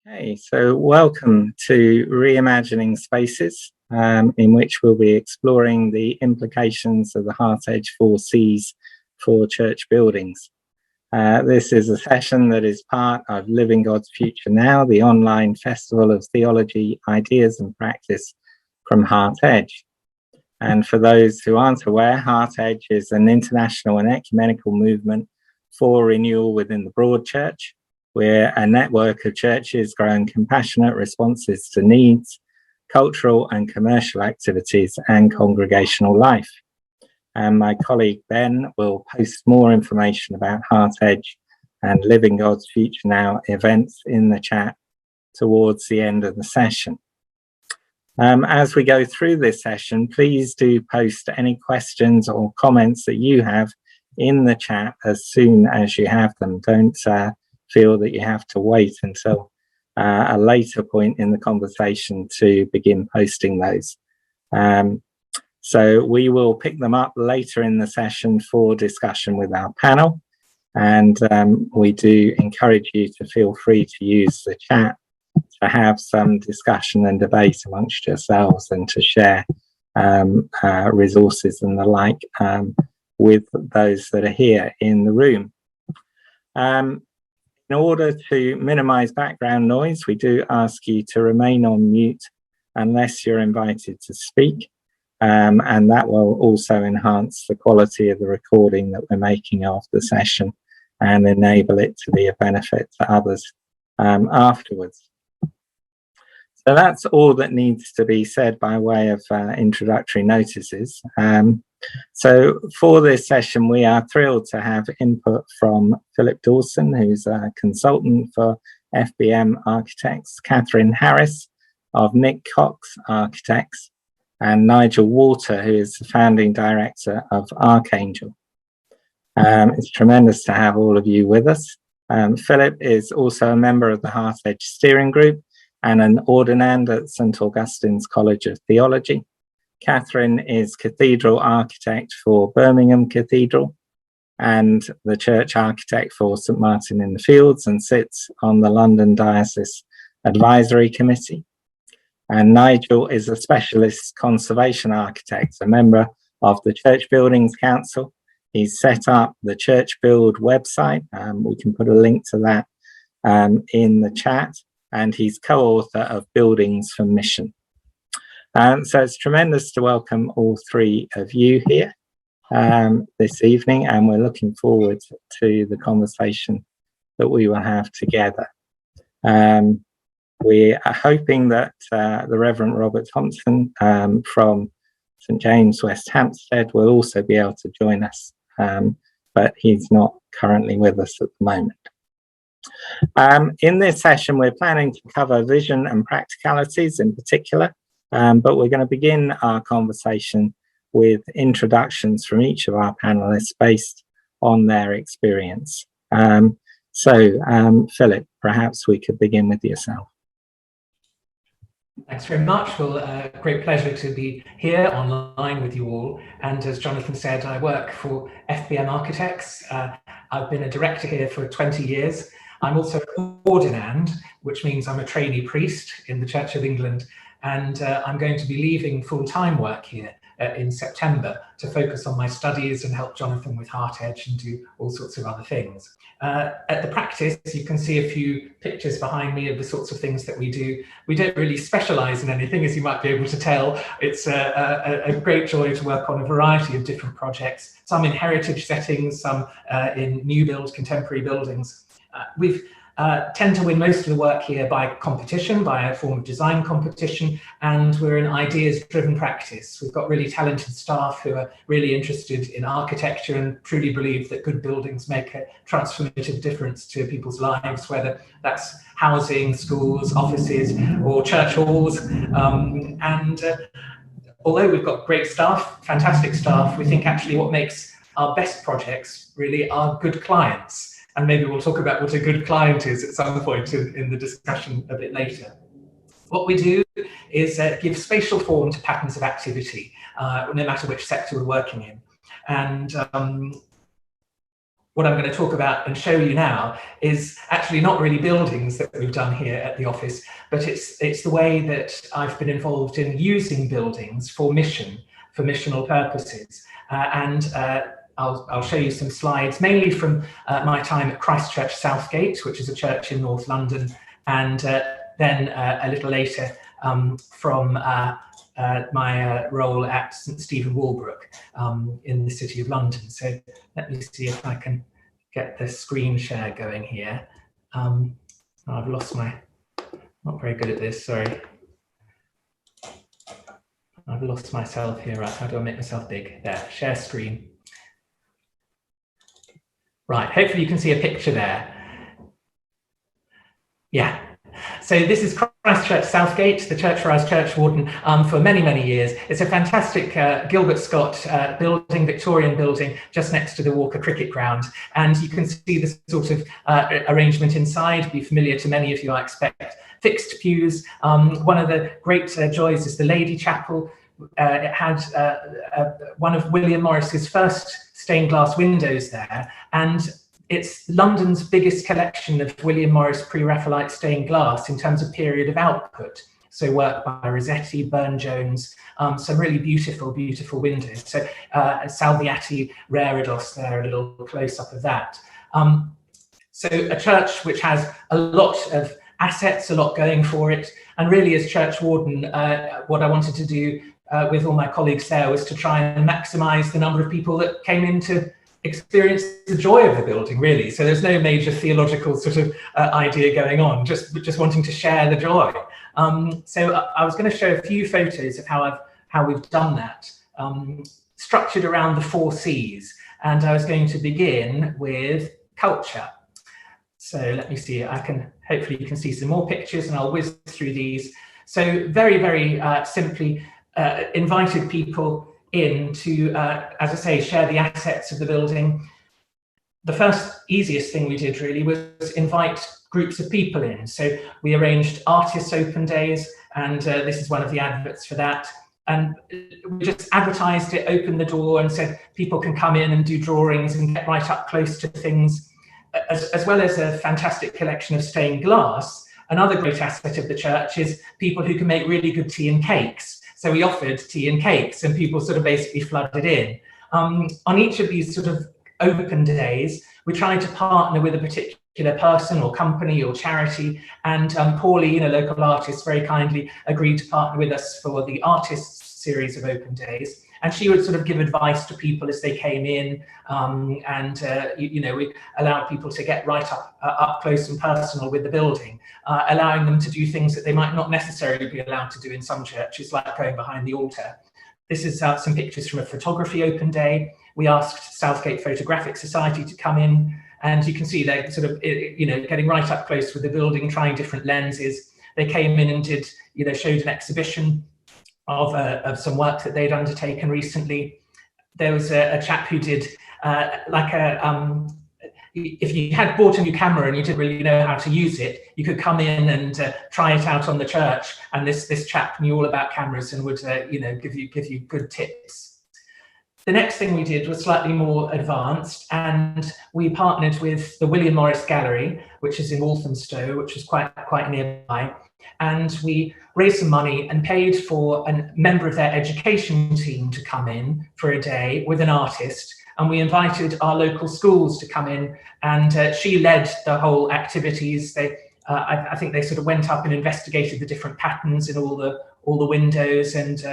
Hey, so welcome to Reimagining Spaces, in which we'll be exploring the implications of the HeartEdge 4Cs for church buildings. This is a session that is part of Living God's Future Now, the online festival of theology, ideas and practice from HeartEdge. And for those who aren't aware, HeartEdge is an international and ecumenical movement for renewal within the broad church. We're a network of churches growing compassionate responses to needs, cultural and commercial activities, and congregational life. And my colleague Ben will post more information about HeartEdge and Living God's Future Now events in the chat towards the end of the session. As we go through this session, please do post any questions or comments that you have in the chat as soon as you have them. Don't feel that you have to wait until a later point in the conversation to begin posting those. So we will pick them up later in the session for discussion with our panel. And we do encourage you to feel free to use the chat to have some discussion and debate amongst yourselves and to share resources and the like with those that are here in the room. In order to minimize background noise, we do ask you to remain on mute unless you're invited to speak. And that will also enhance the quality of the recording that we're making of the session and enable it to be a benefit to others afterwards. So that's all that needs to be said by way of introductory notices. So for this session, we are thrilled to have input from Phillip Dawson, who's a consultant for FBM Architects, Kathryn Harris of Nick Cox Architects, and Nigel Walter, who is the founding director of Archangel. It's tremendous to have all of you with us. Phillip is also a member of the HeartEdge steering group and an ordinand at St. Augustine's College of Theology. Kathryn is cathedral architect for Birmingham Cathedral and the church architect for St. Martin in the Fields and sits on the London Diocese Advisory Committee. And Nigel is a specialist conservation architect, a member of the Church Buildings Council. He's set up the Church Build website. We can put a link to that in the chat. And he's co-author of Buildings for Mission. So it's tremendous to welcome all three of you here this evening, and we're looking forward to the conversation that we will have together. We are hoping that the Reverend Robert Thompson from St. James, West Hampstead will also be able to join us, but he's not currently with us at the moment. In this session, we're planning to cover vision and practicalities in particular, but we're going to begin our conversation with introductions from each of our panelists based on their experience. So, Phillip, perhaps we could begin with yourself. Thanks very much. Well, great pleasure to be here online with you all. And as Jonathan said, I work for FBM Architects. I've been a director here for 20 years. I'm also an ordinand, which means I'm a trainee priest in the Church of England. And I'm going to be leaving full-time work here in September to focus on my studies and help Jonathan with HeartEdge and do all sorts of other things. At the practice, you can see a few pictures behind me of the sorts of things that we do. We don't really specialise in anything, as you might be able to tell. It's a great joy to work on a variety of different projects, some in heritage settings, some in new build, contemporary buildings. We've tend to win most of the work here by competition, by a form of design competition, and we're an ideas-driven practice. We've got really talented staff who are really interested in architecture and truly believe that good buildings make a transformative difference to people's lives, whether that's housing, schools, offices, or church halls. Although we've got great staff, fantastic staff, we think actually what makes our best projects really are good clients. And maybe we'll talk about what a good client is at some point in the discussion a bit later. What we do is give spatial form to patterns of activity, no matter which sector we're working in. And what I'm going to talk about and show you now is actually not really buildings that we've done here at the office, but it's the way that I've been involved in using buildings for missional purposes. I'll show you some slides, mainly from my time at Christ Church Southgate, which is a church in North London, and then a little later from my role at St Stephen Walbrook in the City of London. So let me see if I can get the screen share going here. I've lost not very good at this, sorry. I've lost myself here. Right, how do I make myself big? There, share screen. Right, hopefully you can see a picture there. Yeah. So this is Christ Church Southgate, the church where I was church warden for many, many years. It's a fantastic Gilbert Scott building, Victorian building, just next to the Walker Cricket Ground. And you can see the sort of arrangement inside, be familiar to many of you, I expect. Fixed pews. One of the great joys is the Lady Chapel. It had one of William Morris's first stained glass windows there, and it's London's biggest collection of William Morris pre-Raphaelite stained glass in terms of period of output. So work by Rossetti, Burne-Jones, some really beautiful, beautiful windows. So Salviati, Reredos there, a little close-up of that. So a church which has a lot of assets, a lot going for it, and really as church warden, what I wanted to do with all my colleagues there was to try and maximise the number of people that came in to experience the joy of the building, really. So there's no major theological sort of idea going on, just wanting to share the joy. So I was going to show a few photos of how we've done that, structured around the 4 C's, and I was going to begin with culture. So let me see, hopefully you can see some more pictures, and I'll whiz through these. So very, very simply invited people in to, as I say, share the assets of the building. The first easiest thing we did really was invite groups of people in. So we arranged artists' open days, and this is one of the adverts for that. And we just advertised it, opened the door and said people can come in and do drawings and get right up close to things, as well as a fantastic collection of stained glass. Another great asset of the church is people who can make really good tea and cakes. So we offered tea and cakes, and people sort of basically flooded in. On each of these sort of open days, we tried to partner with a particular person or company or charity, and Pauline, a local artist, very kindly agreed to partner with us for the artists series of open days. And she would sort of give advice to people as they came in, we allowed people to get right up close and personal with the building, allowing them to do things that they might not necessarily be allowed to do in some churches, like going behind the altar. This is some pictures from a photography open day. We asked Southgate Photographic Society to come in, and you can see they're sort of, getting right up close with the building, trying different lenses. They came in and did, showed an exhibition of some work that they'd undertaken recently. There was a chap who did if you had bought a new camera and you didn't really know how to use it, you could come in and try it out on the church. And this chap knew all about cameras and would give you good tips. The next thing we did was slightly more advanced, and we partnered with the William Morris Gallery, which is in Walthamstow, which is quite nearby. And we raised some money and paid for a member of their education team to come in for a day with an artist. And we invited our local schools to come in, and she led the whole activities. I think they sort of went up and investigated the different patterns in all the windows, and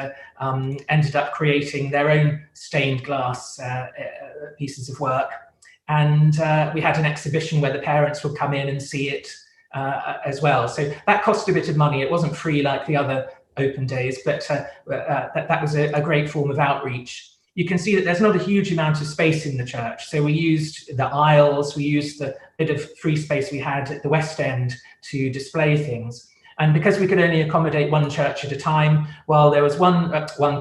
ended up creating their own stained glass pieces of work. And we had an exhibition where the parents would come in and see it as well. So that cost a bit of money. It wasn't free like the other open days, but that was a great form of outreach. You can see that there's not a huge amount of space in the church. So we used the aisles, we used the bit of free space we had at the West End to display things. And because we could only accommodate one church at a time, while there was one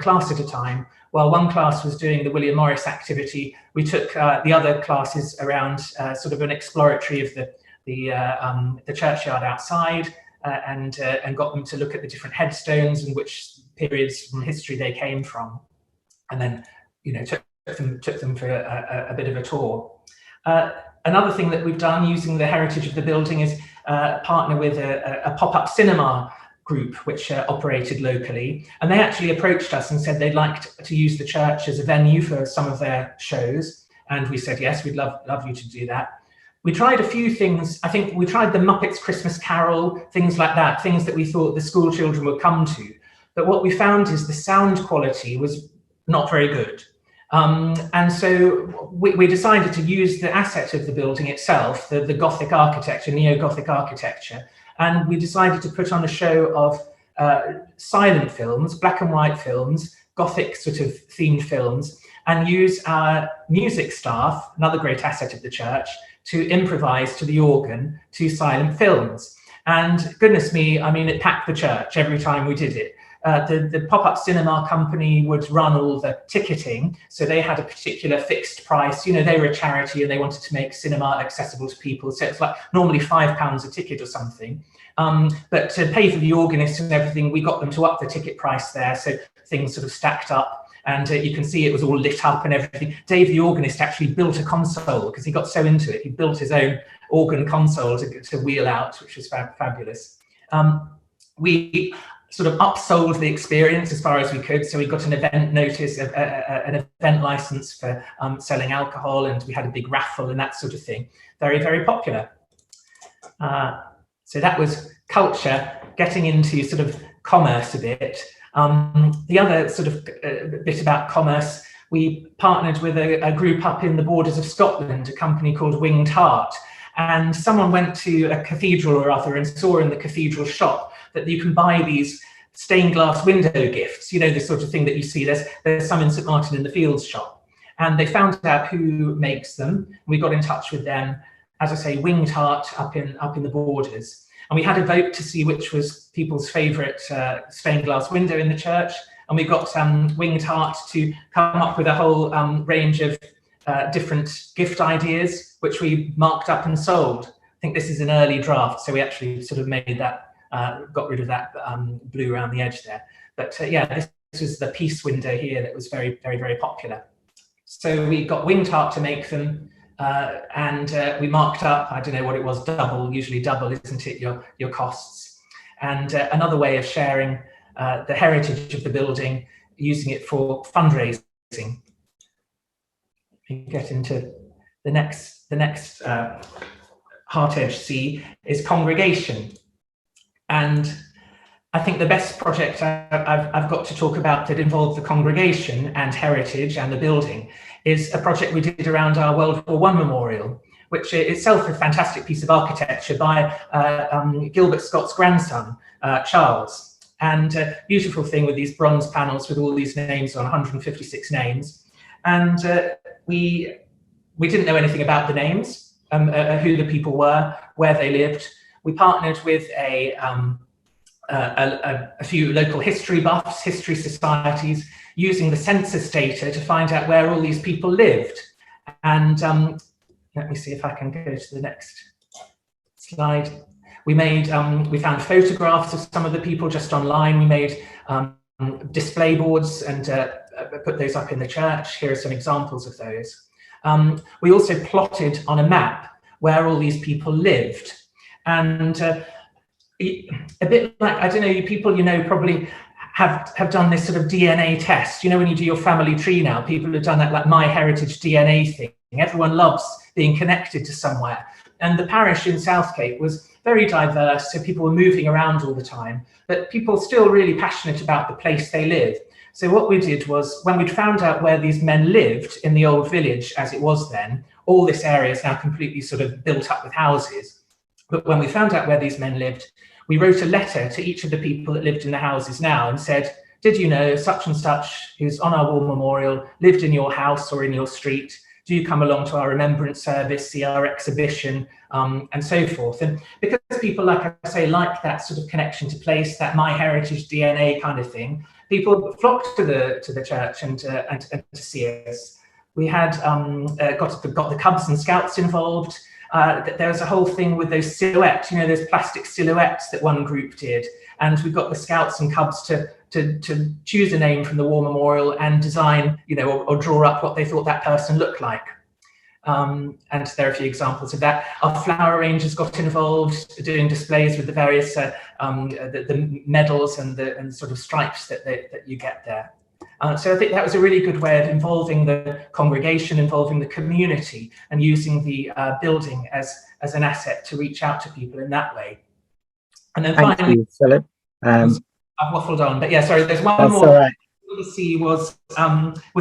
class at a time, while one class was doing the William Morris activity, we took the other classes around sort of an exploratory of the churchyard outside, and got them to look at the different headstones and which periods from history they came from, and then took them for a bit of a tour. Another thing that we've done using the heritage of the building is partner with a pop-up cinema group which operated locally, and they actually approached us and said they'd like to use the church as a venue for some of their shows, and we said yes, we'd love you to do that. We tried a few things. I think we tried the Muppets Christmas Carol, things like that, things that we thought the school children would come to, but what we found is the sound quality was not very good. And so we decided to use the asset of the building itself, the Gothic architecture, neo-Gothic architecture, and we decided to put on a show of silent films, black and white films, Gothic sort of themed films, and use our music staff, another great asset of the church, to improvise to the organ to silent films. And goodness me, I mean, it packed the church every time we did it. The pop-up cinema company would run all the ticketing, so they had a particular fixed price. You know, they were a charity and they wanted to make cinema accessible to people, so it's like normally £5 a ticket or something. But to pay for the organist and everything, we got them to up the ticket price there, so things sort of stacked up, and you can see it was all lit up and everything. Dave, the organist, actually built a console because he got so into it. He built his own organ console to wheel out, which was fabulous. We sort of upsold the experience as far as we could. So we got an event notice, an event license for selling alcohol, and we had a big raffle and that sort of thing. Very, very popular. So that was culture, getting into sort of commerce a bit. The other sort of bit about commerce, we partnered with a group up in the borders of Scotland, a company called Winged Heart. And someone went to a cathedral or other and saw in the cathedral shop that you can buy these stained glass window gifts, you know, the sort of thing that you see. There's some in St Martin in the Fields shop. And they found out who makes them. We got in touch with them, as I say, Winged Heart up in the borders. And we had a vote to see which was people's favourite stained glass window in the church. And we got Winged Heart to come up with a whole range of different gift ideas, which we marked up and sold. I think this is an early draft, so we actually sort of made that, got rid of that blue around the edge there. But yeah, this was the piece window here that was very, very, very popular. So we got Winged Heart to make them, and we marked up, I don't know what it was, usually double, isn't it, your costs. And another way of sharing the heritage of the building, using it for fundraising. We get into the next HeartEdge C is congregation. And I think the best project I've got to talk about that involved the congregation and heritage and the building is a project we did around our World War I memorial, which itself is a fantastic piece of architecture by Gilbert Scott's grandson, Charles. And a beautiful thing with these bronze panels with all these names on, 156 names. And we didn't know anything about the names, who the people were, where they lived. We partnered with a few local history buffs, history societies, using the census data to find out where all these people lived. And let me see if I can go to the next slide. We found photographs of some of the people just online. We made display boards and put those up in the church. Here are some examples of those. We also plotted on a map where all these people lived. And a bit like, I don't know, you people, you know, probably have done this sort of DNA test. You know, when you do your family tree now, people have done that like MyHeritage DNA thing. Everyone loves being connected to somewhere. And the parish in Southgate was very diverse, so people were moving around all the time, but people still really passionate about the place they live. So what we did was, when we'd found out where these men lived in the old village as it was then, all this area is now completely sort of built up with houses. But when we found out where these men lived, we wrote a letter to each of the people that lived in the houses now and said, did you know such and such, who's on our war memorial, lived in your house or in your street? Do you come along to our remembrance service, see our exhibition, and so forth? And because people, like I say, like that sort of connection to place, that MyHeritage DNA kind of thing, people flocked to the church and to see us. We had got the Cubs and Scouts involved. There was a whole thing with those silhouettes, you know, those plastic silhouettes that one group did. And we got the Scouts and Cubs to choose a name from the war memorial and design, you know, or draw up what they thought that person looked like. And there are a few examples of that. Our flower rangers got involved doing displays with the various the medals and the sort of stripes that you get there. So I think that was a really good way of involving the congregation, involving the community, and using the building as an asset to reach out to people in that way. And then Thank finally, you, Philip. I've waffled on, but yeah, sorry, there's one more. All right. Policy was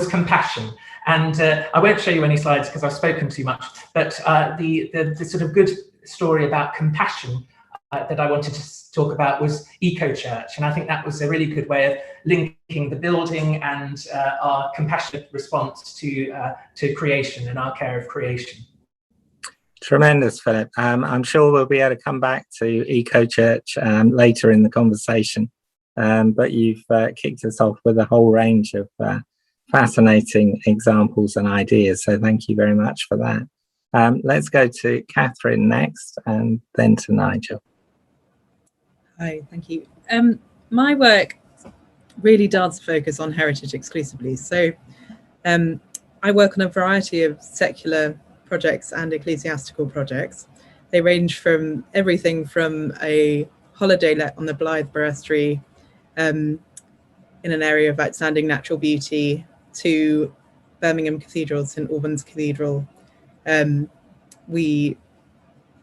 compassion, and I won't show you any slides because I've spoken too much. But the sort of good story about compassion that I wanted to talk about was Eco Church, and I think that was a really good way of linking the building and our compassionate response to creation and our care of creation. Tremendous, Philip. I'm sure we'll be able to come back to Eco Church later in the conversation, but you've kicked us off with a whole range of fascinating examples and ideas, so thank you very much for that. Let's go to Kathryn next, and then to Nigel. Hi, thank you. My work really does focus on heritage exclusively. So I work on a variety of secular projects and ecclesiastical projects. They range from everything from a holiday let on the Blythe Estuary in an area of outstanding natural beauty to Birmingham Cathedral, St Albans Cathedral. We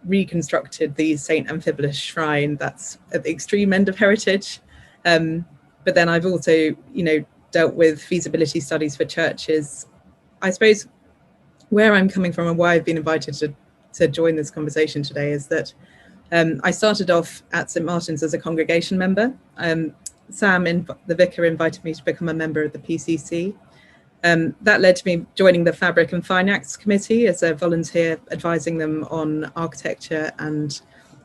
reconstructed the St Amphibolus Shrine that's at the extreme end of heritage. But then I've also, dealt with feasibility studies for churches. I suppose where I'm coming from and why I've been invited to join this conversation today is that I started off at St Martin's as a congregation member. Sam, the vicar, invited me to become a member of the PCC. That led to me joining the Fabric and Fine Arts Committee as a volunteer, advising them on architecture and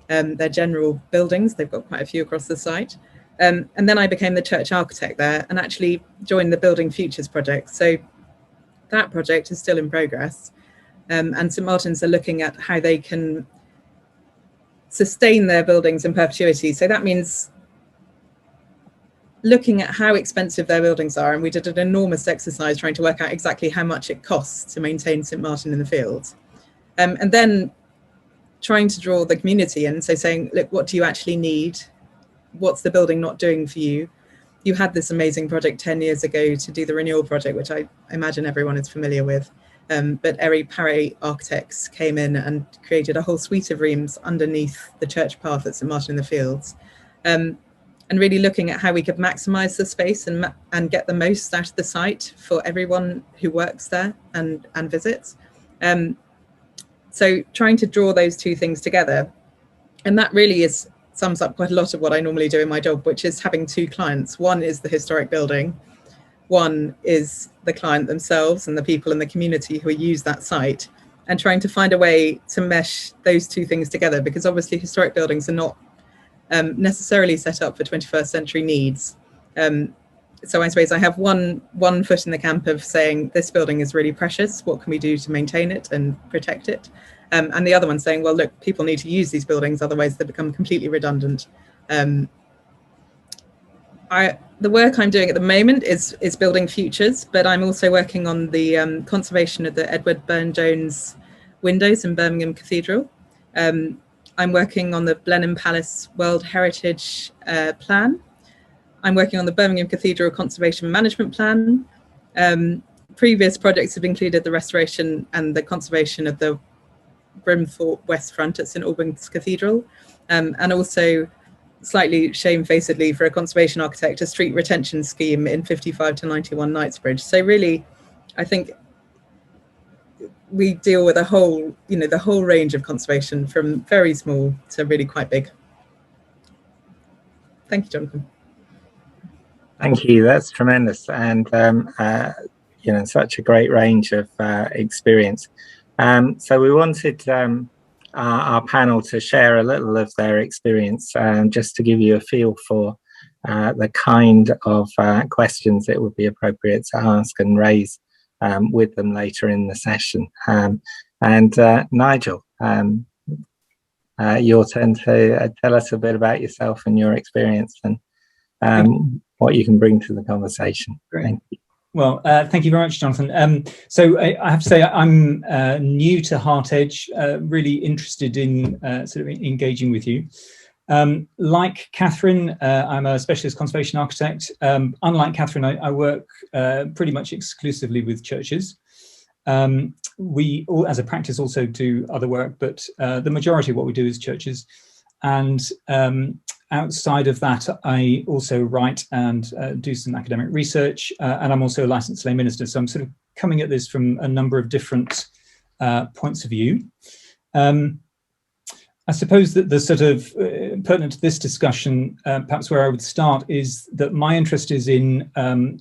their general buildings. They've got quite a few across the site. And then I became the church architect there and actually joined the Building Futures project. So that project is still in progress. And St Martin's are looking at how they can sustain their buildings in perpetuity. So that means looking at how expensive their buildings are, and we did an enormous exercise trying to work out exactly how much it costs to maintain St Martin in the Fields, and then trying to draw the community in, so saying, look, what do you actually need? What's the building not doing for you? You had this amazing project 10 years ago to do the Renewal Project, which I imagine everyone is familiar with, but Eri Paré architects came in and created a whole suite of rooms underneath the church path at St Martin in the Fields. And really looking at how we could maximise the space and get the most out of the site for everyone who works there and visits. So trying to draw those two things together. And that really sums up quite a lot of what I normally do in my job, which is having two clients. One is the historic building. One is the client themselves and the people in the community who use that site, and trying to find a way to mesh those two things together, because obviously historic buildings are not necessarily set up for 21st century needs. So I suppose I have one foot in the camp of saying this building is really precious, what can we do to maintain it and protect it? And the other one saying, well, look, people need to use these buildings, otherwise they become completely redundant. The work I'm doing at the moment is Building Futures, but I'm also working on the conservation of the Edward Burne-Jones windows in Birmingham Cathedral. I'm working on the Blenheim Palace World Heritage Plan. I'm working on the Birmingham Cathedral Conservation Management Plan. Previous projects have included the restoration and the conservation of the Brimthorpe West Front at St Albans Cathedral, and also, slightly shamefacedly for a conservation architect, a street retention scheme in 55 to 91 Knightsbridge. So really, I think we deal with the whole range of conservation, from very small to really quite big. Thank you, Jonathan. Thank you. That's tremendous, and such a great range of experience. So we wanted our panel to share a little of their experience, just to give you a feel for the kind of questions it would be appropriate to ask and raise with them later in the session. And Nigel, your turn to tell us a bit about yourself and your experience and what you can bring to the conversation. Great. Thank you. Well, thank you very much, Jonathan. So I have to say I'm new to HeartEdge, really interested in sort of engaging with you. Like Kathryn, I'm a specialist conservation architect. Unlike Kathryn, I work pretty much exclusively with churches. We all, as a practice, also do other work, but the majority of what we do is churches. And outside of that, I also write and do some academic research, and I'm also a licensed lay minister. So I'm sort of coming at this from a number of different points of view. I suppose that the sort of pertinent to this discussion, perhaps where I would start, is that my interest is in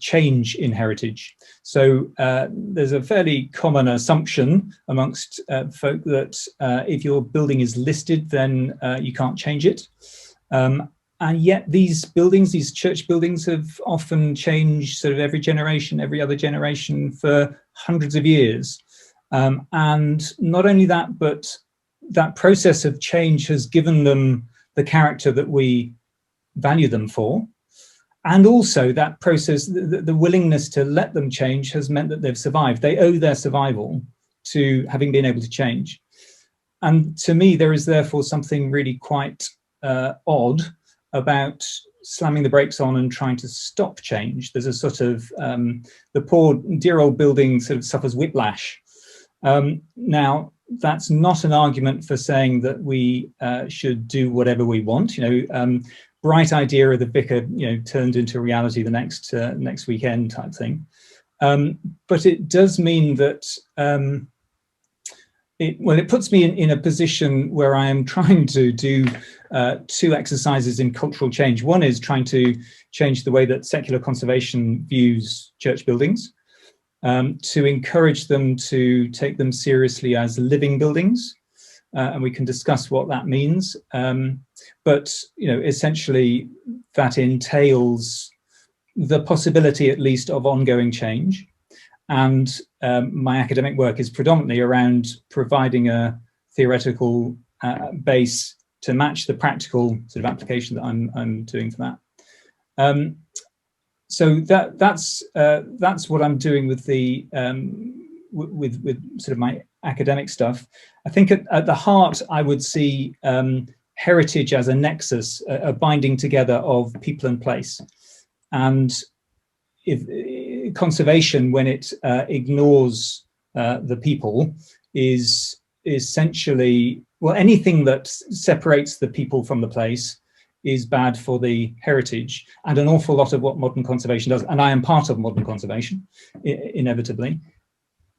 change in heritage. So there's a fairly common assumption amongst folk that if your building is listed, then you can't change it. And yet these buildings, these church buildings, have often changed sort of every generation, every other generation for hundreds of years. And not only that, but that process of change has given them the character that we value them for. And also that process, the willingness to let them change, has meant that they've survived. They owe their survival to having been able to change. And to me, there is therefore something really quite odd about slamming the brakes on and trying to stop change. There's a sort of, the poor dear old building sort of suffers whiplash. Now, that's not an argument for saying that we should do whatever we want. You know, bright idea of the vicar, you know, turned into reality the next weekend type thing. But it does mean that it puts me in a position where I am trying to do two exercises in cultural change. One is trying to change the way that secular conservation views church buildings, to encourage them to take them seriously as living buildings, and we can discuss what that means. But you know, essentially, that entails the possibility, at least, of ongoing change. And my academic work is predominantly around providing a theoretical base to match the practical sort of application that I'm doing for that. So that's what I'm doing with the with sort of my academic stuff. I think at the heart, I would see heritage as a nexus, a binding together of people and place. And if conservation, when it ignores the people, is essentially, well, anything that separates the people from the place is bad for the heritage, and an awful lot of what modern conservation does, and I am part of modern conservation, inevitably,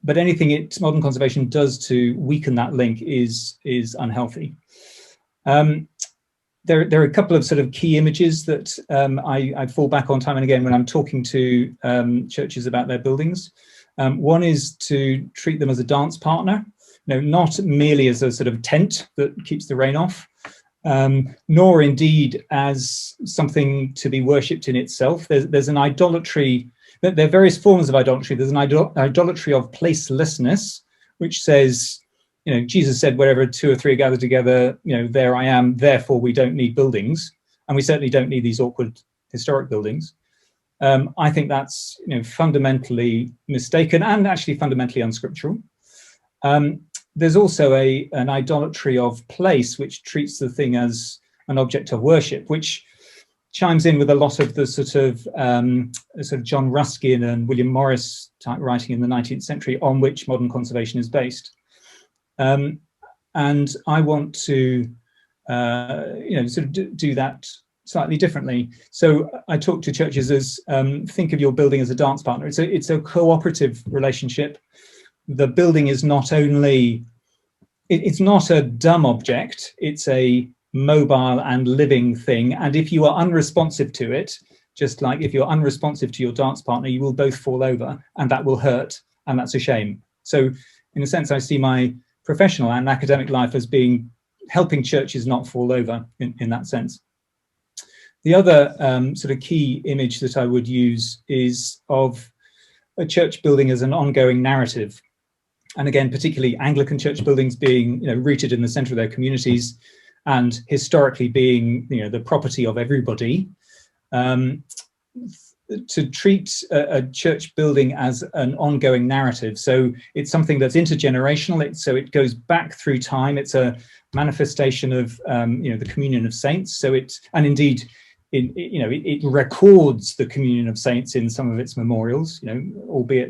but anything modern conservation does to weaken that link is unhealthy. There are a couple of sort of key images that I fall back on time and again when I'm talking to churches about their buildings. One is to treat them as a dance partner, you know, not merely as a sort of tent that keeps the rain off, nor indeed as something to be worshipped in itself. There's an idolatry, there are various forms of idolatry. There's an idolatry of placelessness, which says, you know, Jesus said, wherever two or three are gathered together, you know, there I am, therefore we don't need buildings. And we certainly don't need these awkward historic buildings. I think that's, you know, fundamentally mistaken and actually fundamentally unscriptural. There's also an idolatry of place, which treats the thing as an object of worship, which chimes in with a lot of the sort of John Ruskin and William Morris type writing in the 19th century, on which modern conservation is based. And I want to, you know, sort of do that slightly differently. So I talk to churches as think of your building as a dance partner. It's a cooperative relationship. The building is not only, it's not a dumb object, it's a mobile and living thing. And if you are unresponsive to it, just like if you're unresponsive to your dance partner, you will both fall over, and that will hurt, and that's a shame. So in a sense, I see my professional and academic life as being helping churches not fall over in that sense. The other sort of key image that I would use is of a church building as an ongoing narrative. And again, particularly Anglican church buildings being, you know, rooted in the center of their communities and historically being, you know, the property of everybody. to treat a church building as an ongoing narrative. So it's something that's intergenerational. So it goes back through time. It's a manifestation of the communion of saints. So and indeed, it records the communion of saints in some of its memorials. Albeit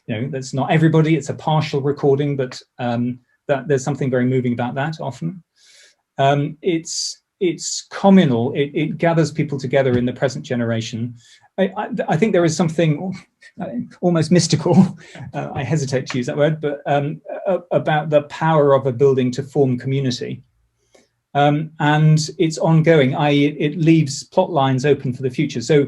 that's not everybody. It's a partial recording, but that there's something very moving about that often. It's communal. It gathers people together in the present generation. I think there is something almost mystical, I hesitate to use that word, but about the power of a building to form community. And it's ongoing, i.e. it leaves plot lines open for the future. So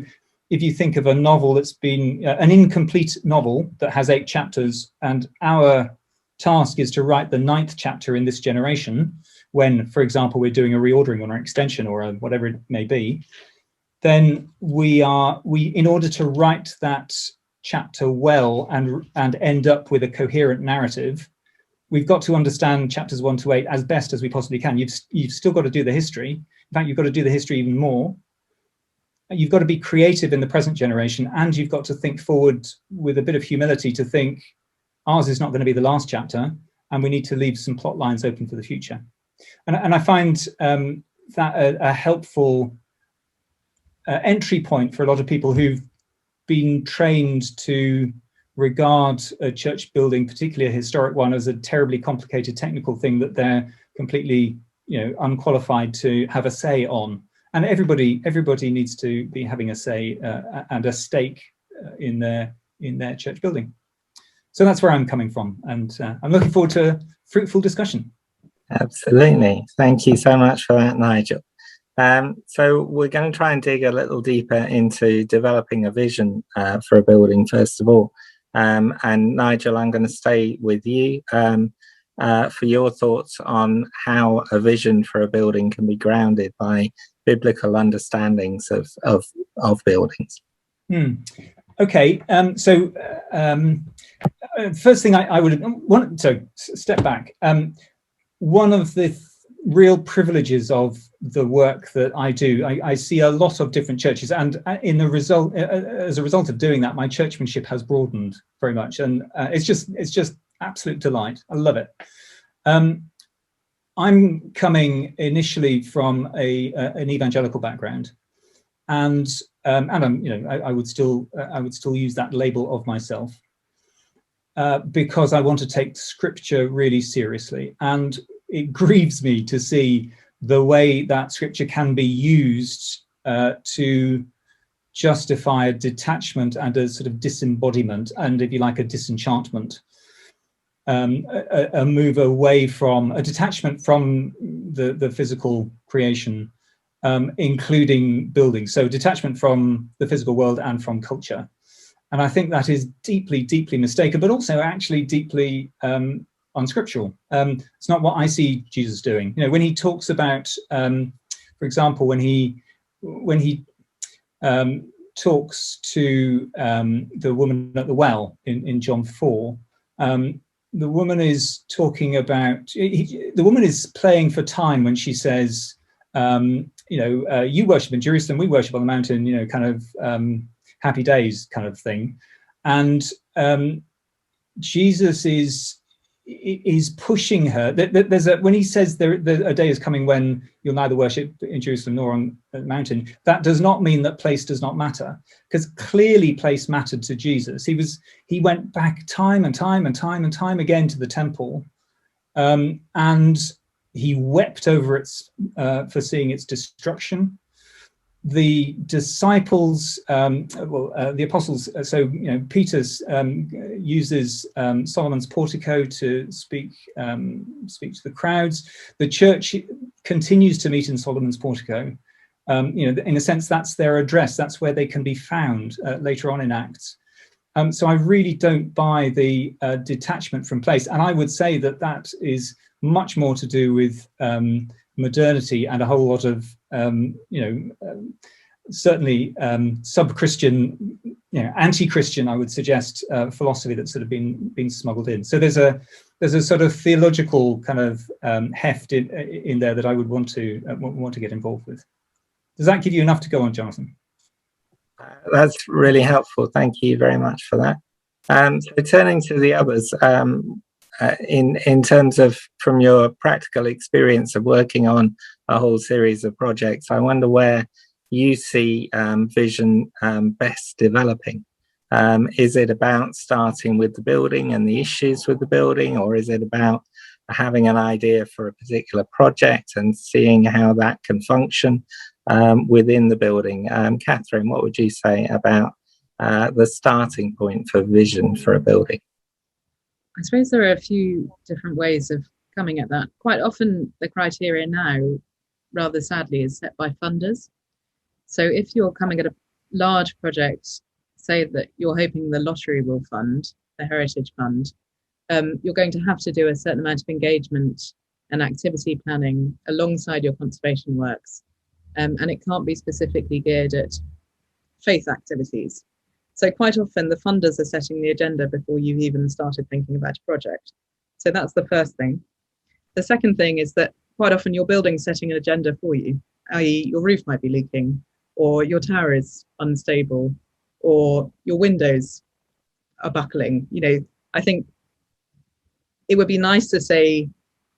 if you think of a novel that's been an incomplete novel that has 8 chapters, and our task is to write the 9th chapter in this generation, when, for example, we're doing a reordering or an extension or whatever it may be, then we in order to write that chapter well and end up with a coherent narrative, we've got to understand chapters 1 to 8 as best as we possibly can. You've still got to do the history. In fact, you've got to do the history even more. You've got to be creative in the present generation, and you've got to think forward with a bit of humility to think ours is not going to be the last chapter, and we need to leave some plot lines open for the future. And I find that a helpful entry point for a lot of people who've been trained to regard a church building, particularly a historic one, as a terribly complicated technical thing that they're completely unqualified to have a say on. And everybody needs to be having a say and a stake in their church building. So that's where I'm coming from, and I'm looking forward to a fruitful discussion. Absolutely. Thank you so much for that, Nigel. So we're going to try and dig a little deeper into developing a vision for a building, first of all. And Nigel, I'm going to stay with you for your thoughts on how a vision for a building can be grounded by biblical understandings of buildings. Okay, so first thing I would want to step back. One of the real privileges of the work that I do, I see a lot of different churches, and as a result of doing that, my churchmanship has broadened very much, and it's just absolute delight. I love it. I'm coming initially from an evangelical background, and I'm, I would still use that label of myself because I want to take Scripture really seriously, and it grieves me to see the way that Scripture can be used to justify a detachment and a sort of disembodiment, and if you like, a disenchantment, a move away from a detachment from the physical creation, including buildings. So detachment from the physical world and from culture. And I think that is deeply, deeply mistaken, but also actually deeply unscriptural. It's not what I see Jesus doing. When he talks about, for example, when he talks to the woman at the well in John 4, the woman is talking about, the woman is playing for time when she says, you worship in Jerusalem, we worship on the mountain, kind of happy days kind of thing. And Jesus is pushing her. When he says a day is coming when you'll neither worship in Jerusalem nor on the mountain, that does not mean that place does not matter, because clearly place mattered to Jesus. He went back time and time and time and time again to the temple, and he wept over it for seeing its destruction. The disciples, the apostles, Peter uses Solomon's portico to speak to the crowds. The church continues to meet in Solomon's portico. In a sense, that's their address. That's where they can be found later on in Acts. So I really don't buy the detachment from place. And I would say that is much more to do with modernity and a whole lot of certainly sub-Christian, anti-Christian, I would suggest, philosophy that's sort of been smuggled in. So there's a sort of theological kind of heft in there that I would want to get involved with. Does that give you enough to go on, Jonathan? That's really helpful. Thank you very much for that. So turning to the others, in terms of from your practical experience of working on a whole series of projects, I wonder where you see vision best developing. Is it about starting with the building and the issues with the building, or is it about having an idea for a particular project and seeing how that can function within the building? Kathryn, what would you say about the starting point for vision for a building? I suppose there are a few different ways of coming at that. Quite often the criteria now, rather sadly, is set by funders. So if you're coming at a large project, say that you're hoping the lottery will fund, the Heritage Fund, you're going to have to do a certain amount of engagement and activity planning alongside your conservation works. And it can't be specifically geared at faith activities. So quite often the funders are setting the agenda before you've even started thinking about a project. So that's the first thing. The second thing is that quite often your building's setting an agenda for you, i.e. your roof might be leaking, or your tower is unstable, or your windows are buckling. You know, I think it would be nice to say,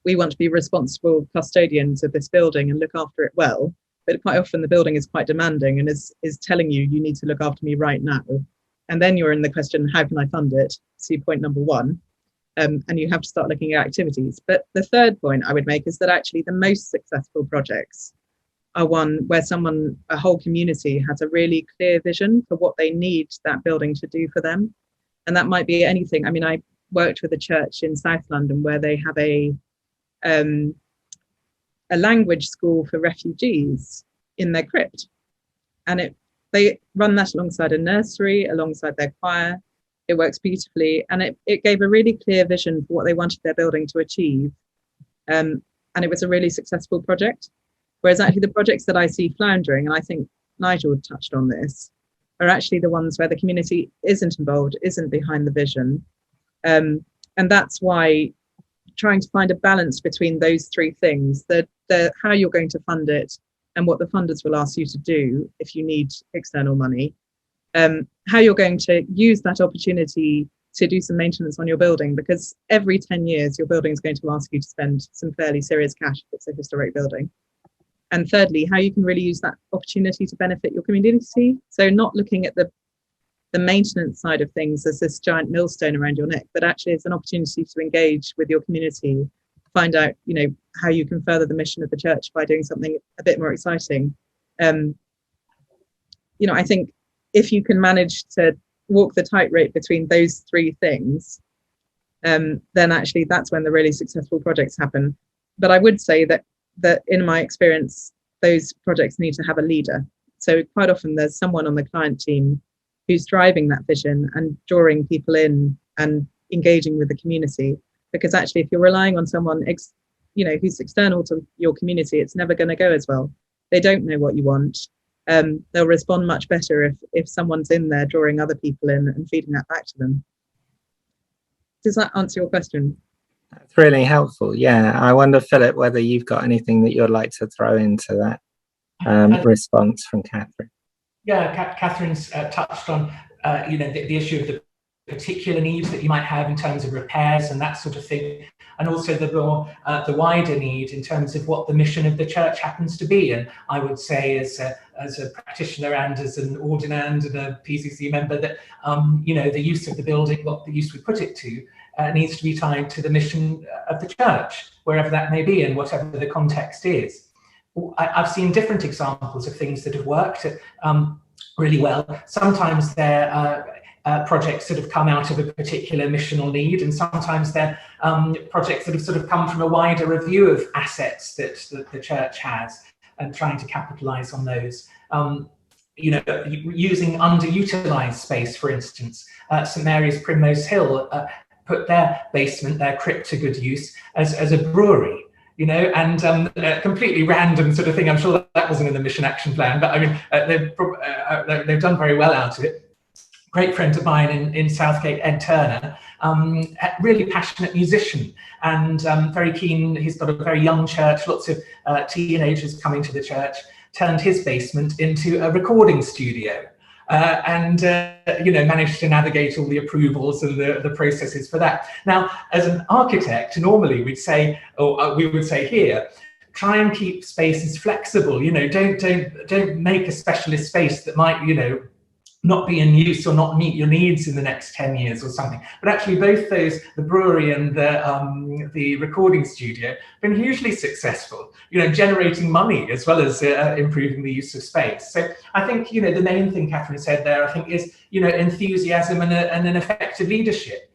we want to be responsible custodians of this building and look after it well. But quite often the building is quite demanding and is telling you, you need to look after me right now. And then you're in the question, how can I fund it? See point number one. And you have to start looking at activities. But the third point I would make is that actually the most successful projects are one where a whole community has a really clear vision for what they need that building to do for them. And that might be anything. I mean, I worked with a church in South London where they have a language school for refugees in their crypt, and they run that alongside a nursery, alongside their choir. It works beautifully, and it gave a really clear vision for what they wanted their building to achieve, and it was a really successful project. Whereas actually the projects that I see floundering, and I think Nigel touched on this, are actually the ones where the community isn't involved, isn't behind the vision, and that's why trying to find a balance between those three things, the how you're going to fund it and what the funders will ask you to do if you need external money, how you're going to use that opportunity to do some maintenance on your building, because every 10 years your building is going to ask you to spend some fairly serious cash if it's a historic building. And thirdly, how you can really use that opportunity to benefit your community. So not looking at the maintenance side of things as this giant millstone around your neck, but actually it's an opportunity to engage with your community, find out, you know, how you can further the mission of the church by doing something a bit more exciting. You know, I think if you can manage to walk the tightrope between those three things, then actually that's when the really successful projects happen. But I would say that in my experience, those projects need to have a leader. So quite often there's someone on the client team who's driving that vision and drawing people in and engaging with the community. Because actually, if you're relying on someone, who's external to your community, it's never going to go as well. They don't know what you want. They'll respond much better if someone's in there drawing other people in and feeding that back to them. Does that answer your question? That's really helpful. Yeah, I wonder, Philip, whether you've got anything that you'd like to throw into that response from Kathryn. Yeah, Kathryn's touched on the issue of the particular needs that you might have in terms of repairs and that sort of thing, and also the wider need in terms of what the mission of the church happens to be. And I would say, as a practitioner and as an ordinand and a PCC member, that the use of the building, what the use we put it to, needs to be tied to the mission of the church, wherever that may be and whatever the context is. I've seen different examples of things that have worked really well. Sometimes they're projects that have come out of a particular missional need, and sometimes they're projects that have sort of come from a wider review of assets that the church has and trying to capitalize on those. Using underutilized space, for instance. St Mary's Primrose Hill put their basement, their crypt, to good use as a brewery. And completely random sort of thing. I'm sure that wasn't in the mission action plan, but I mean, they've done very well out of it. Great friend of mine in Southgate, Ed Turner, really passionate musician and very keen. He's got a very young church, lots of teenagers coming to the church, turned his basement into a recording studio. and managed to navigate all the approvals and the processes for that. Now, as an architect, normally we'd say, or we would say here, try and keep spaces flexible. Don't make a specialist space that might, not be in use or not meet your needs in the next 10 years or something. But actually both those, the brewery and the recording studio, have been hugely successful, generating money as well as improving the use of space. So I think, the main thing Kathryn said there, I think, is, enthusiasm and an effective leadership.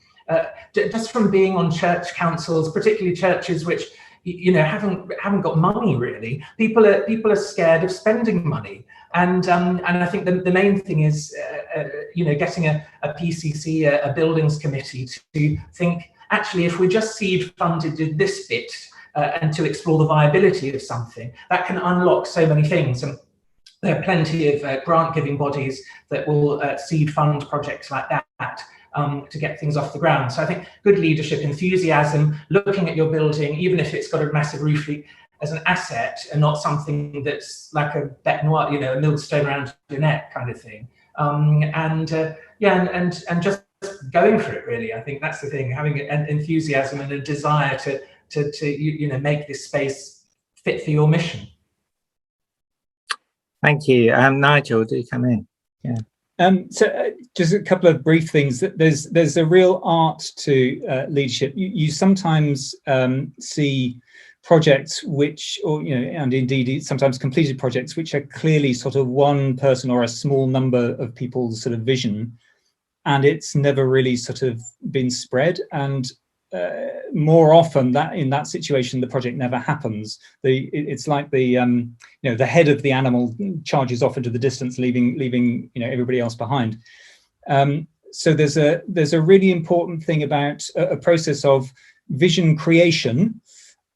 Just from being on church councils, particularly churches which, haven't got money really, people are scared of spending money. And I think the main thing is, getting a PCC, a buildings committee, to think, actually, if we just seed funded this bit and to explore the viability of something, that can unlock so many things. And there are plenty of grant giving bodies that will seed fund projects like that to get things off the ground. So I think good leadership, enthusiasm, looking at your building, even if it's got a massive roof leak, as an asset and not something that's like a bête noire, a millstone around your neck kind of thing. And just going for it, really. I think that's the thing, having an enthusiasm and a desire to make this space fit for your mission. Thank you. Nigel, do come in. Yeah. So just a couple of brief things. There's a real art to leadership. You sometimes see projects which, and indeed sometimes completed projects which are clearly sort of one person or a small number of people's sort of vision, and it's never really sort of been spread. And more often that in that situation, the project never happens. It's like the head of the animal charges off into the distance, leaving everybody else behind. So there's a really important thing about a process of vision creation.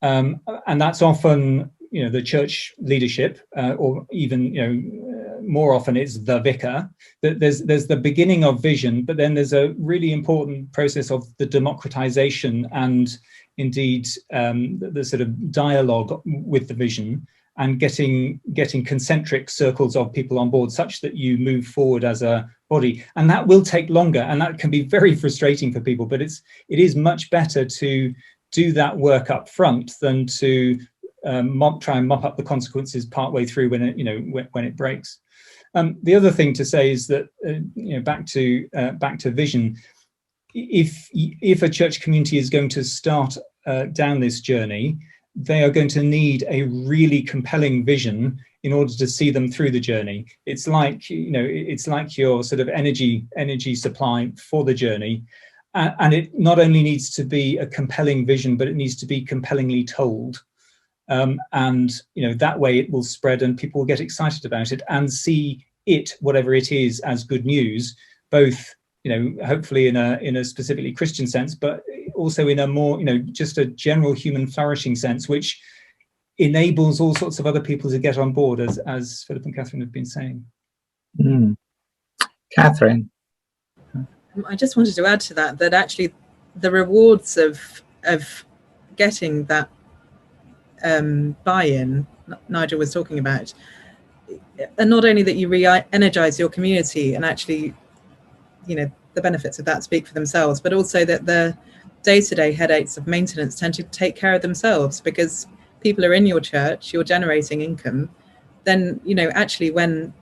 And that's often, the church leadership, or even, more often it's the vicar. There's the beginning of vision, but then there's a really important process of the democratization and indeed the sort of dialogue with the vision, and getting concentric circles of people on board such that you move forward as a body. And that will take longer, and that can be very frustrating for people, but it is much better to do that work up front than to try and mop up the consequences partway through when it breaks. The other thing to say is that back to vision. If a church community is going to start down this journey, they are going to need a really compelling vision in order to see them through the journey. It's like your sort of energy supply for the journey. And it not only needs to be a compelling vision, but it needs to be compellingly told. And that way it will spread and people will get excited about it and see it, whatever it is, as good news, both, hopefully in a specifically Christian sense, but also in a more, just a general human flourishing sense, which enables all sorts of other people to get on board, as Philip and Kathryn have been saying. Kathryn. I just wanted to add to that actually the rewards of getting that buy-in Nigel was talking about, and not only that you re-energize your community and actually, the benefits of that speak for themselves, but also that the day-to-day headaches of maintenance tend to take care of themselves, because people are in your church, you're generating income, then, actually when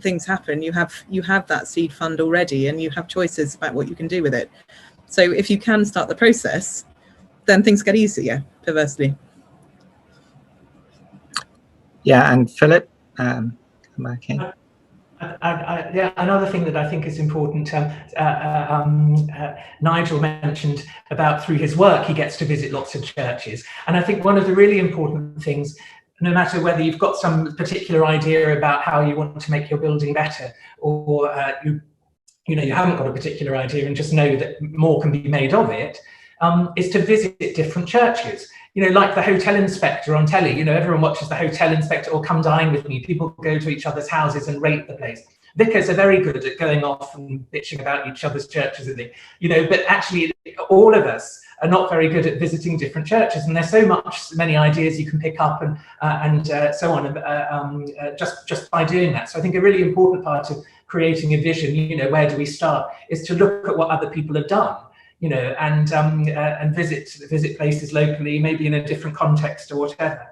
things happen, you have that seed fund already, and you have choices about what you can do with it. So if you can start the process, then things get easier, perversely. Yeah, and Philip, come back in. Another thing that I think is important, Nigel mentioned about through his work, he gets to visit lots of churches. And I think one of the really important things, no matter whether you've got some particular idea about how you want to make your building better, or you haven't got a particular idea and just know that more can be made of it, is to visit different churches. Like the hotel inspector on telly, everyone watches the hotel inspector, or Come Dine With Me. People go to each other's houses and rate the place. Vicars are very good at going off and bitching about each other's churches, but actually all of us are not very good at visiting different churches, and there's so many ideas you can pick up and so on, just by doing that. So I think a really important part of creating a vision, where do we start, is to look at what other people have done, and visit places locally, maybe in a different context or whatever.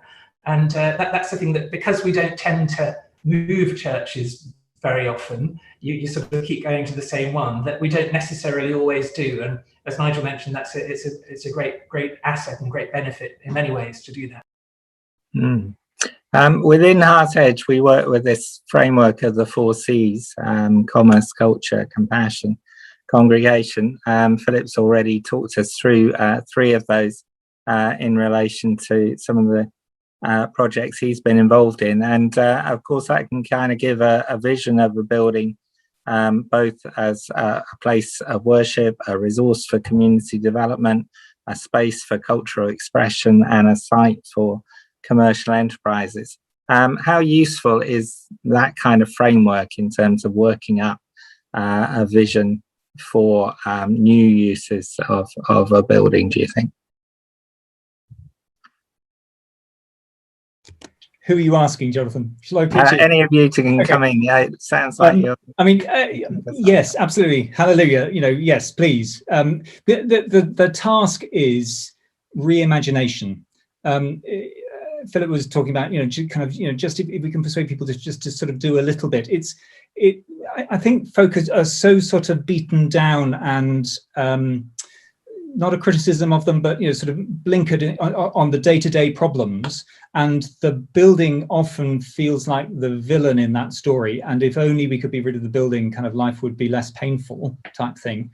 And that's the thing, that because we don't tend to move churches very often, you sort of keep going to the same one, that we don't necessarily always do. And as Nigel mentioned, it's a great asset and great benefit in many ways to do that. Within HeartEdge, we work with this framework of the 4 C's: commerce, culture, compassion, congregation. Philip's already talked us through 3 of those in relation to some of the projects he's been involved in, and of course that can kind of give a vision of a building, both as a place of worship, a resource for community development, a space for cultural expression, and a site for commercial enterprises. How useful is that kind of framework in terms of working up a vision for new uses of a building, do you think? Who are you asking, Jonathan? Shall I pitch it? Any of you can come in. Yeah, it sounds like you're... I mean, yes, absolutely. Hallelujah. Yes, please. The task is reimagination. Philip was talking about, just if we can persuade people to sort of do a little bit. I think focus are so sort of beaten down and not a criticism of them, but sort of blinkered on the day-to-day problems, and the building often feels like the villain in that story. And if only we could be rid of the building, kind of life would be less painful, type thing.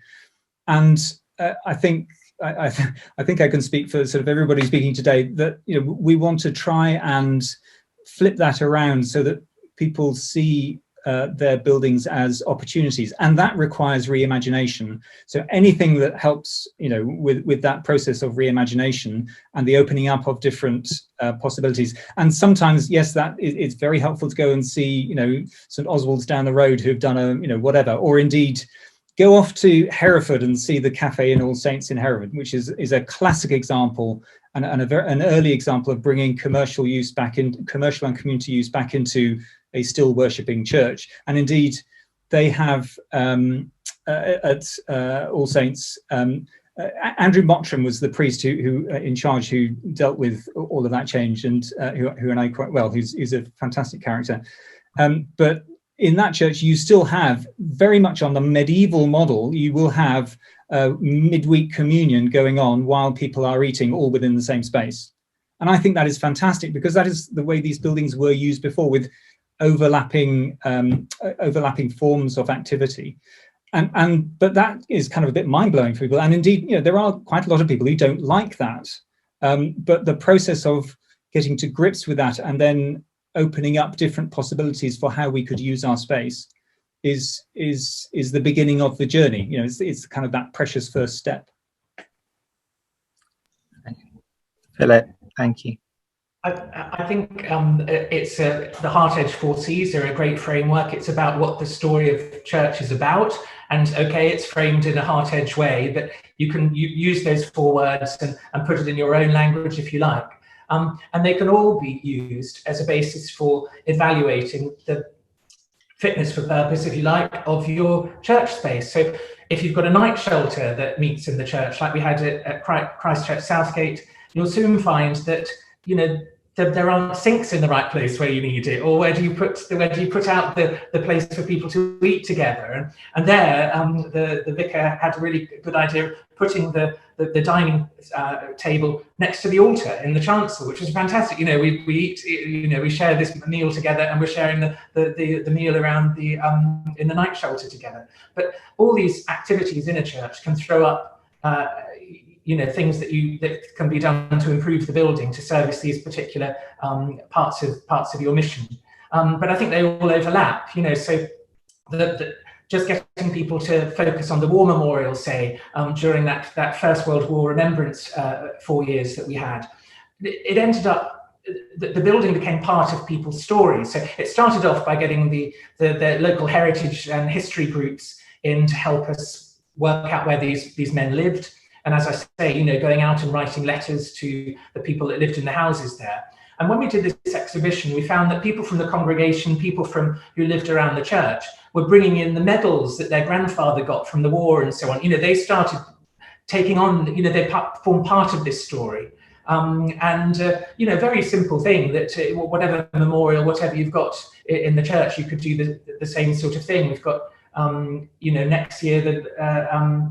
And I think I can speak for sort of everybody speaking today that we want to try and flip that around so that people see their buildings as opportunities, and that requires reimagination. So anything that helps with that process of reimagination and the opening up of different possibilities. And sometimes, yes, that it's very helpful to go and see St Oswald's down the road who've done a whatever, or indeed go off to Hereford and see the Cafe in All Saints in Hereford, which is a classic example and an early example of bringing commercial and community use back into a still worshipping church. And indeed, they have at All Saints, Andrew Mottram was the priest who in charge, who dealt with all of that change, and who I know quite well, who's a fantastic character. But in that church, you still have, very much on the medieval model, you will have midweek communion going on while people are eating, all within the same space. And I think that is fantastic, because that is the way these buildings were used before, with overlapping forms of activity. But that is kind of a bit mind-blowing for people. And indeed, there are quite a lot of people who don't like that. But the process of getting to grips with that and then opening up different possibilities for how we could use our space is the beginning of the journey. It's kind of that precious first step. Philip, thank you. I think it's the HeartEdge 4 C's are a great framework. It's about what the story of church is about, and it's framed in a HeartEdge way, but you can use those 4 words and put it in your own language if you like. And they can all be used as a basis for evaluating the fitness for purpose, if you like, of your church space. So if you've got a night shelter that meets in the church, like we had at Christchurch Southgate, you'll soon find that there aren't sinks in the right place where you need it, or where do you put out the place for people to eat together? And there, the vicar had a really good idea of putting the dining table next to the altar in the chancel, which was fantastic. We eat, we share this meal together, and we're sharing the meal around in the night shelter together. But all these activities in a church can throw up things that can be done to improve the building, to service these particular parts of your mission. But I think they all overlap. So just getting people to focus on the war memorial, say, during that First World War remembrance 4 years that we had, it ended up, the building became part of people's stories. So it started off by getting the local heritage and history groups in to help us work out where these men lived. And as I say, you know, going out and writing letters to the people that lived in the houses there. And when we did this exhibition, we found that people from the congregation, people who lived around the church, were bringing in the medals that their grandfather got from the war and so on. You know, they started taking on, you know, they form part of this story. You know, very simple thing that whatever memorial, whatever you've got in the church, you could do the same sort of thing. We've got, you know, next year,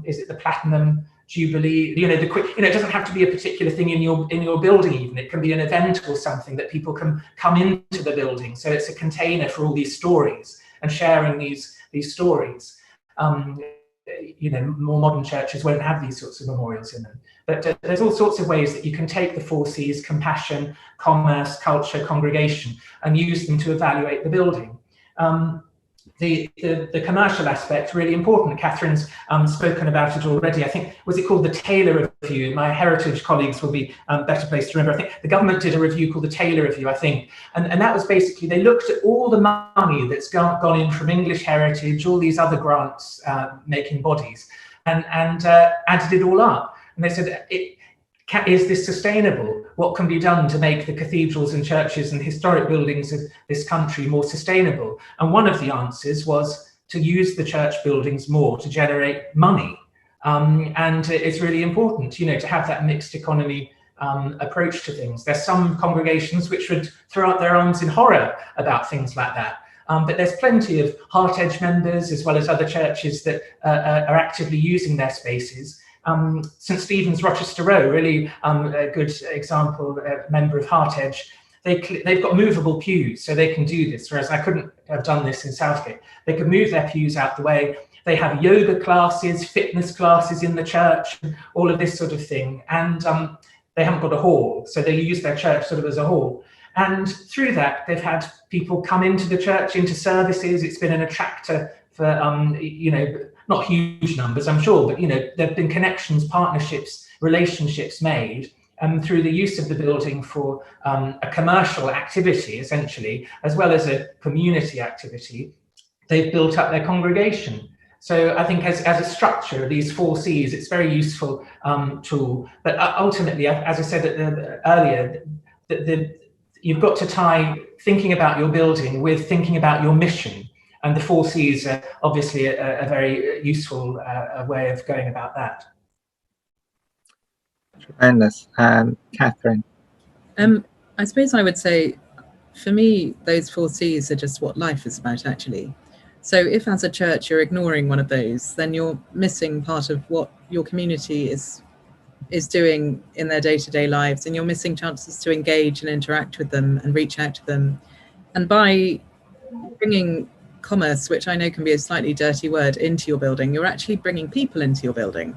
is it the Platinum Jubilee? You know, it doesn't have to be a particular thing in your building even. It can be an event or something that people can come into the building. So it's a container for all these stories and sharing these stories. You know, more modern churches won't have these sorts of memorials in them. But there's all sorts of ways that you can take the 4 C's, compassion, commerce, culture, congregation, and use them to evaluate the building. The commercial aspect, really important. Kathryn's spoken about it already. I think, was it called the Taylor Review? My heritage colleagues will be better placed to remember. I think the government did a review called the Taylor Review, I think. And that was basically, they looked at all the money that's gone in from English Heritage, all these other grants making bodies, and added it all up. And they said, is this sustainable? What can be done to make the cathedrals and churches and historic buildings of this country more sustainable? And one of the answers was to use the church buildings more to generate money. And it's really important, you know, to have that mixed economy approach to things. There's some congregations which would throw up their arms in horror about things like that. But there's plenty of HeartEdge members, as well as other churches that are actively using their spaces. St Stephen's Rochester Row, really a good example, a member of HeartEdge. They've got movable pews, so they can do this, whereas I couldn't have done this in Southgate. They can move their pews out the way. They have yoga classes, fitness classes in the church, all of this sort of thing. And they haven't got a hall, so they use their church sort of as a hall. And through that, they've had people come into the church, into services. It's been an attractor for, you know, not huge numbers, I'm sure, but, you know, there have been connections, partnerships, relationships made through the use of the building for a commercial activity, essentially, as well as a community activity. They've built up their congregation. So I think as a structure, these 4 C's, it's a very useful tool. But ultimately, as I said earlier, you've got to tie thinking about your building with thinking about your mission. And the 4 C's are obviously a very useful way of going about that. Tremendous. Kathryn? I suppose I would say, for me, those 4 C's are just what life is about, actually. So if as a church you're ignoring one of those, then you're missing part of what your community is doing in their day-to-day lives, and you're missing chances to engage and interact with them and reach out to them. And by bringing commerce, which I know can be a slightly dirty word, into your building, you're actually bringing people into your building,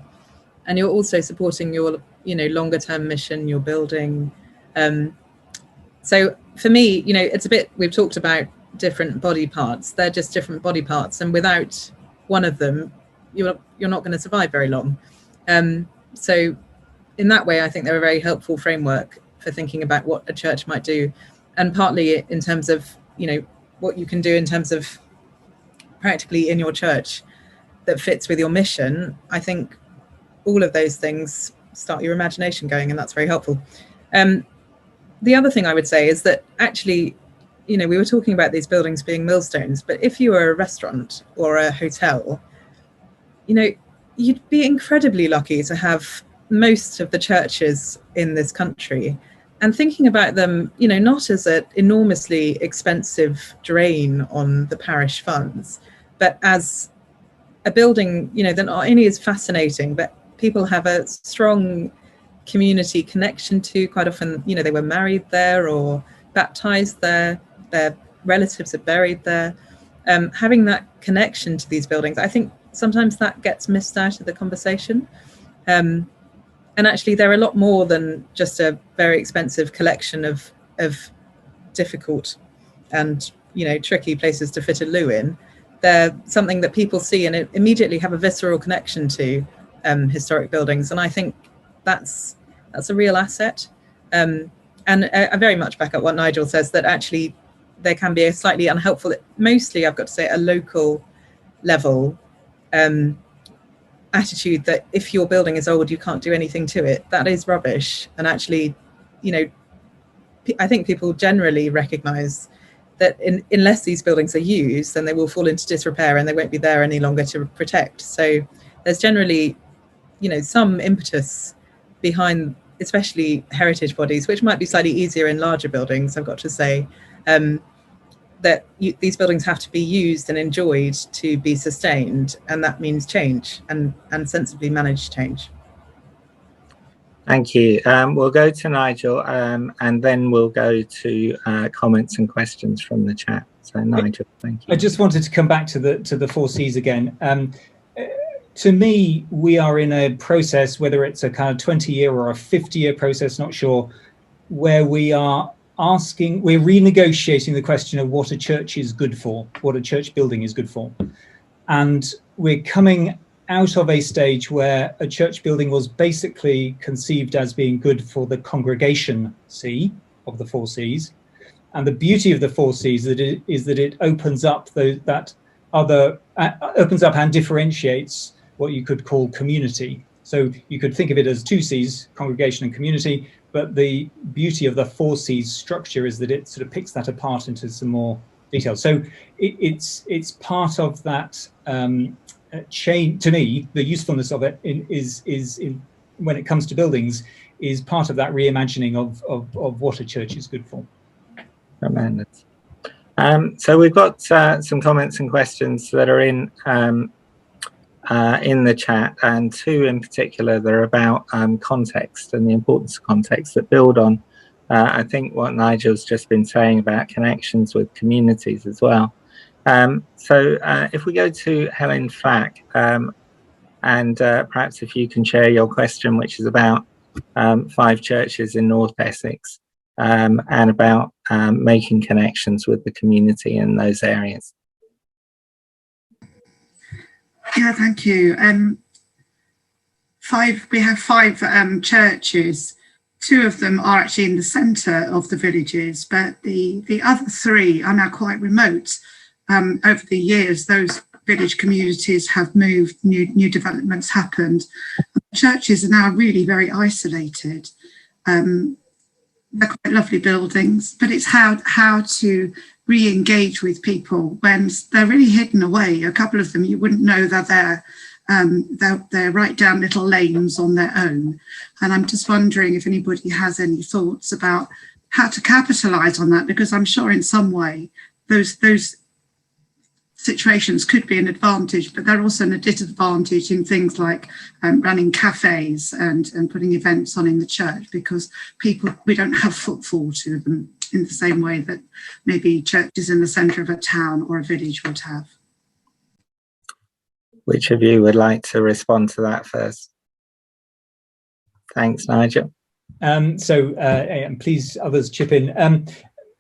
and you're also supporting your, you know, longer term mission, your building. So for me, you know, it's a bit, we've talked about different body parts. They're just different body parts, and without one of them, you're not going to survive very long. So in that way, I think they're a very helpful framework for thinking about what a church might do, and partly in terms of, you know, what you can do in terms of practically in your church that fits with your mission. I think all of those things start your imagination going, and that's very helpful. The other thing I would say is that actually, you know, we were talking about these buildings being millstones, but if you were a restaurant or a hotel, you know, you'd be incredibly lucky to have most of the churches in this country, and thinking about them, you know, not as an enormously expensive drain on the parish funds, but as a building, you know, that not only is fascinating, but people have a strong community connection to. Quite often, you know, they were married there or baptized there, their relatives are buried there. Having that connection to these buildings, I think sometimes that gets missed out of the conversation. And actually, they're a lot more than just a very expensive collection of difficult and, you know, tricky places to fit a loo in. They're something that people see and immediately have a visceral connection to historic buildings. And I think that's a real asset. And I very much back up what Nigel says, that actually there can be a slightly unhelpful, mostly I've got to say, a local level attitude that if your building is old, you can't do anything to it, that is rubbish. And actually, you know, I think people generally recognise that unless these buildings are used, then they will fall into disrepair and they won't be there any longer to protect. So there's generally, you know, some impetus behind, especially heritage bodies, which might be slightly easier in larger buildings, I've got to say, that these buildings have to be used and enjoyed to be sustained, and that means change and sensibly managed change. Thank you. We'll go to Nigel, and then we'll go to comments and questions from the chat. So Nigel, thank you. I just wanted to come back to the 4 Cs again. To me, we are in a process, whether it's a kind of 20-year or a 50-year process, not sure, where we're renegotiating the question of what a church is good for, what a church building is good for. And we're coming out of a stage where a church building was basically conceived as being good for the congregation C of the 4 Cs. And the beauty of the 4 Cs is that it opens up opens up and differentiates what you could call community. So you could think of it as 2 Cs, congregation and community, but the beauty of the 4 Cs structure is that it sort of picks that apart into some more detail. So it's part of that chain. To me, the usefulness of it is when it comes to buildings, is part of that reimagining of what a church is good for. Tremendous. So we've got some comments and questions that are in the chat, and 2 in particular that are about context and the importance of context, that build on I think what Nigel's just been saying about connections with communities as well. So if we go to Helen Flack, and perhaps if you can share your question, which is about 5 churches in North Essex, and about making connections with the community in those areas. Yeah, thank you. We have 5 churches. 2 of them are actually in the centre of the villages, but the other 3 are now quite remote. Over the years, those village communities have moved, new developments happened. Churches are now really very isolated. They're quite lovely buildings, but it's how to re-engage with people when they're really hidden away. A couple of them, you wouldn't know that they're right down little lanes on their own. And I'm just wondering if anybody has any thoughts about how to capitalise on that, because I'm sure in some way those situations could be an advantage, but they're also a disadvantage in things like running cafes and putting events on in the church, because we don't have footfall to them in the same way that maybe churches in the centre of a town or a village would have. Which of you would like to respond to that first? Thanks, Nigel. And please others chip in.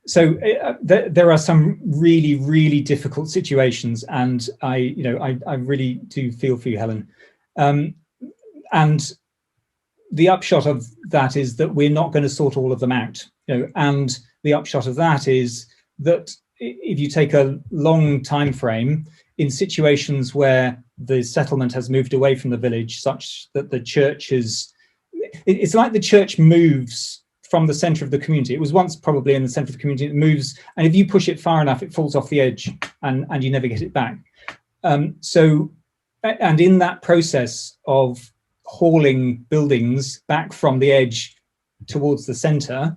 So there are some really, really difficult situations, and I really do feel for you, Helen. And the upshot of that is that we're not going to sort all of them out. And the upshot of that is that if you take a long time frame, in situations where the settlement has moved away from the village, such that the church it's like the church moves from the centre of the community. It was once probably in the centre of the community. It moves, and if you push it far enough, it falls off the edge, and you never get it back. And in that process of hauling buildings back from the edge towards the centre,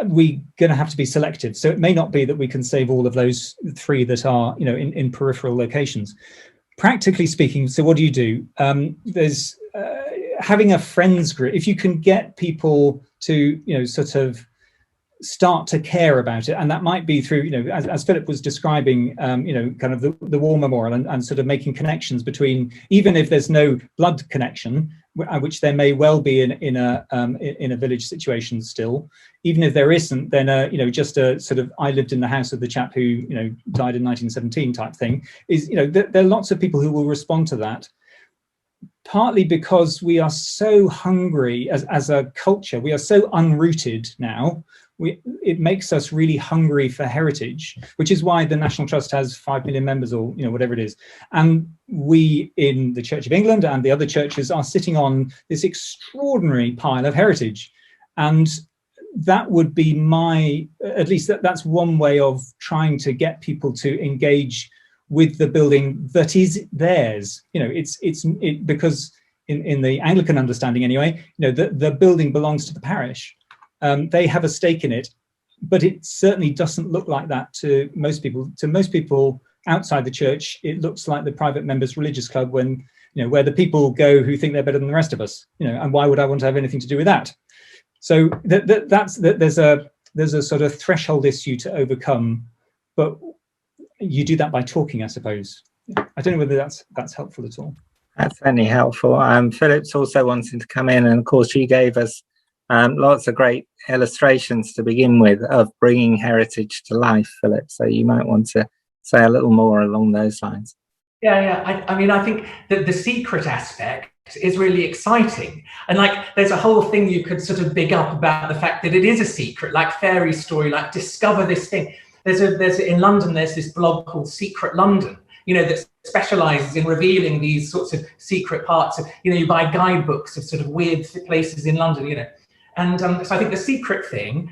we're going to have to be selective. So it may not be that we can save all of those 3 that are, in peripheral locations. Practically speaking, so what do? There's having a friends group. If you can get people to, sort of start to care about it, and that might be through, as Philip was describing, kind of the War Memorial and sort of making connections between, even if there's no blood connection, which there may well be in a village situation still. Even if there isn't, then just a sort of I lived in the house of the chap who died in 1917 type thing is there are lots of people who will respond to that. Partly because we are so hungry as a culture, we are so unrooted now it makes us really hungry for heritage, which is why the National Trust has 5 million members, or whatever it is. And we in the Church of England and the other churches are sitting on this extraordinary pile of heritage. And that would be at least that's one way of trying to get people to engage with the building that is theirs. Because in the Anglican understanding anyway, the building belongs to the parish. They have a stake in it, but it certainly doesn't look like that to most people. To most people outside the church, it looks like the private members' religious club, when where the people go who think they're better than the rest of us. And why would I want to have anything to do with that? So there's a sort of threshold issue to overcome, but you do that by talking, I suppose. I don't know whether that's helpful at all. That's certainly helpful. Philip's also wanting to come in, and of course you gave us lots of great illustrations to begin with of bringing heritage to life, Philip. So you might want to say a little more along those lines. Yeah. I mean, I think that the secret aspect is really exciting, and there's a whole thing you could sort of big up about the fact that it is a secret, like fairy story, like discover this thing. In London, there's this blog called Secret London, that specializes in revealing these sorts of secret parts of, you buy guidebooks of sort of weird places in London, and so I think the secret thing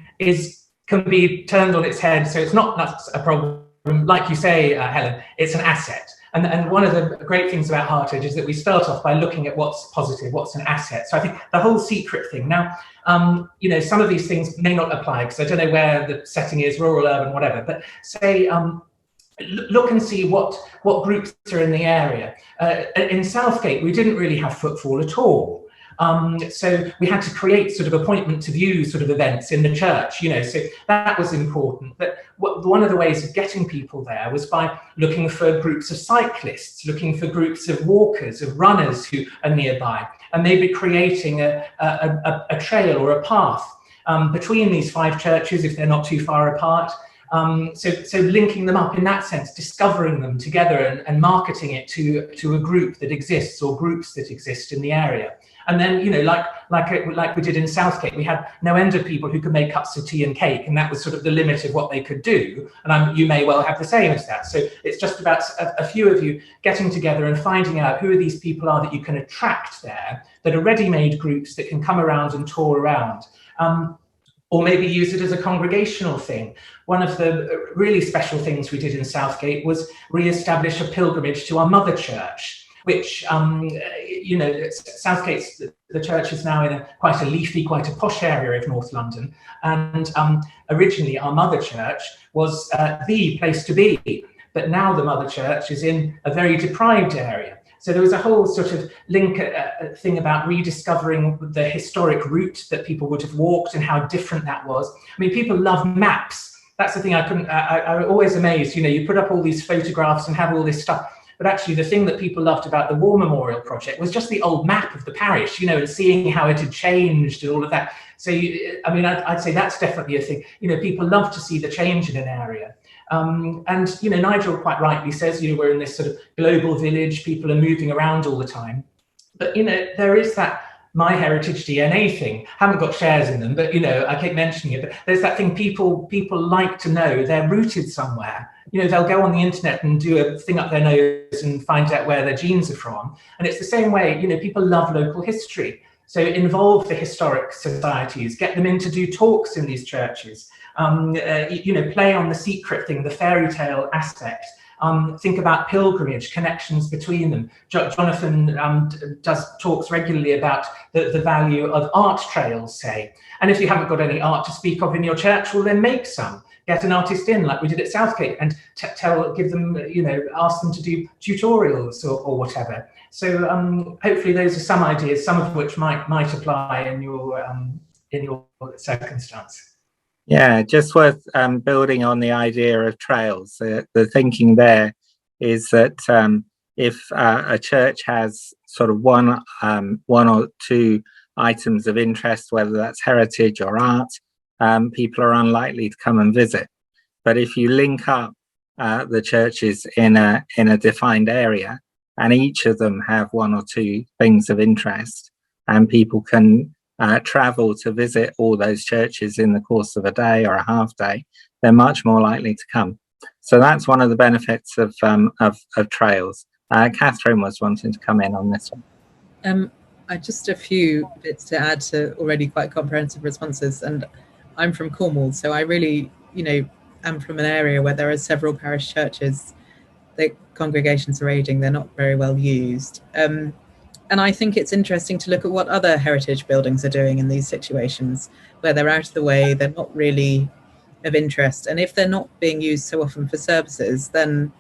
can be turned on its head. So it's not a problem, like you say, Helen, it's an asset. And one of the great things about HeartEdge is that we start off by looking at what's positive, what's an asset. So I think the whole secret thing. Now, some of these things may not apply because I don't know where the setting is, rural, urban, whatever. But say, look and see what groups are in the area. In Southgate, we didn't really have footfall at all. So we had to create sort of appointment to view sort of events in the church, so that was important. But one of the ways of getting people there was by looking for groups of cyclists, looking for groups of walkers, of runners who are nearby, and maybe creating a trail or a path between these 5 churches if they're not too far apart. So linking them up in that sense, discovering them together and marketing it to a group that exists or groups that exist in the area. And then, like we did in Southgate, we had no end of people who could make cups of tea and cake, and that was sort of the limit of what they could do. And you may well have the same as that. So it's just about a few of you getting together and finding out who these people are that you can attract there, that are ready-made groups that can come around and tour around. Or maybe use it as a congregational thing. One of the really special things we did in Southgate was re-establish a pilgrimage to our mother church, which, Southgate's, the church is now in quite a leafy, quite a posh area of North London. And originally our mother church was the place to be, but now the mother church is in a very deprived area. So there was a whole sort of thing about rediscovering the historic route that people would have walked and how different that was. I mean, people love maps. That's the thing I'm always amazed. You put up all these photographs and have all this stuff. But actually, the thing that people loved about the War Memorial Project was just the old map of the parish, and seeing how it had changed and all of that. So, I'd say that's definitely a thing. People love to see the change in an area. And Nigel quite rightly says, we're in this sort of global village, people are moving around all the time. But, there is that My Heritage DNA thing. Haven't got shares in them, but, I keep mentioning it. But there's that thing people like to know they're rooted somewhere. They'll go on the internet and do a thing up their nose and find out where their genes are from. And it's the same way, people love local history. So involve the historic societies, get them in to do talks in these churches. Play on the secret thing, the fairy tale aspect. Think about pilgrimage, connections between them. Jonathan talks regularly about the value of art trails, say. And if you haven't got any art to speak of in your church, well, then make some. Get an artist in, like we did at Southgate, and give them, ask them to do tutorials or whatever. So hopefully those are some ideas, some of which might apply in your circumstance. Yeah, just worth building on the idea of trails. The thinking there is that if a church has sort of one or two items of interest, whether that's heritage or art, people are unlikely to come and visit. But if you link up the churches in a defined area, and each of them have one or two things of interest, and people can travel to visit all those churches in the course of a day or a half day, they're much more likely to come. So that's one of the benefits of trails. Kathryn was wanting to come in on this one. Just a few bits to add to already quite comprehensive responses. And I'm from Cornwall, so I really, am from an area where there are several parish churches. The congregations are aging, they're not very well used. And I think it's interesting to look at what other heritage buildings are doing in these situations where they're out of the way, they're not really of interest. And if they're not being used so often for services, then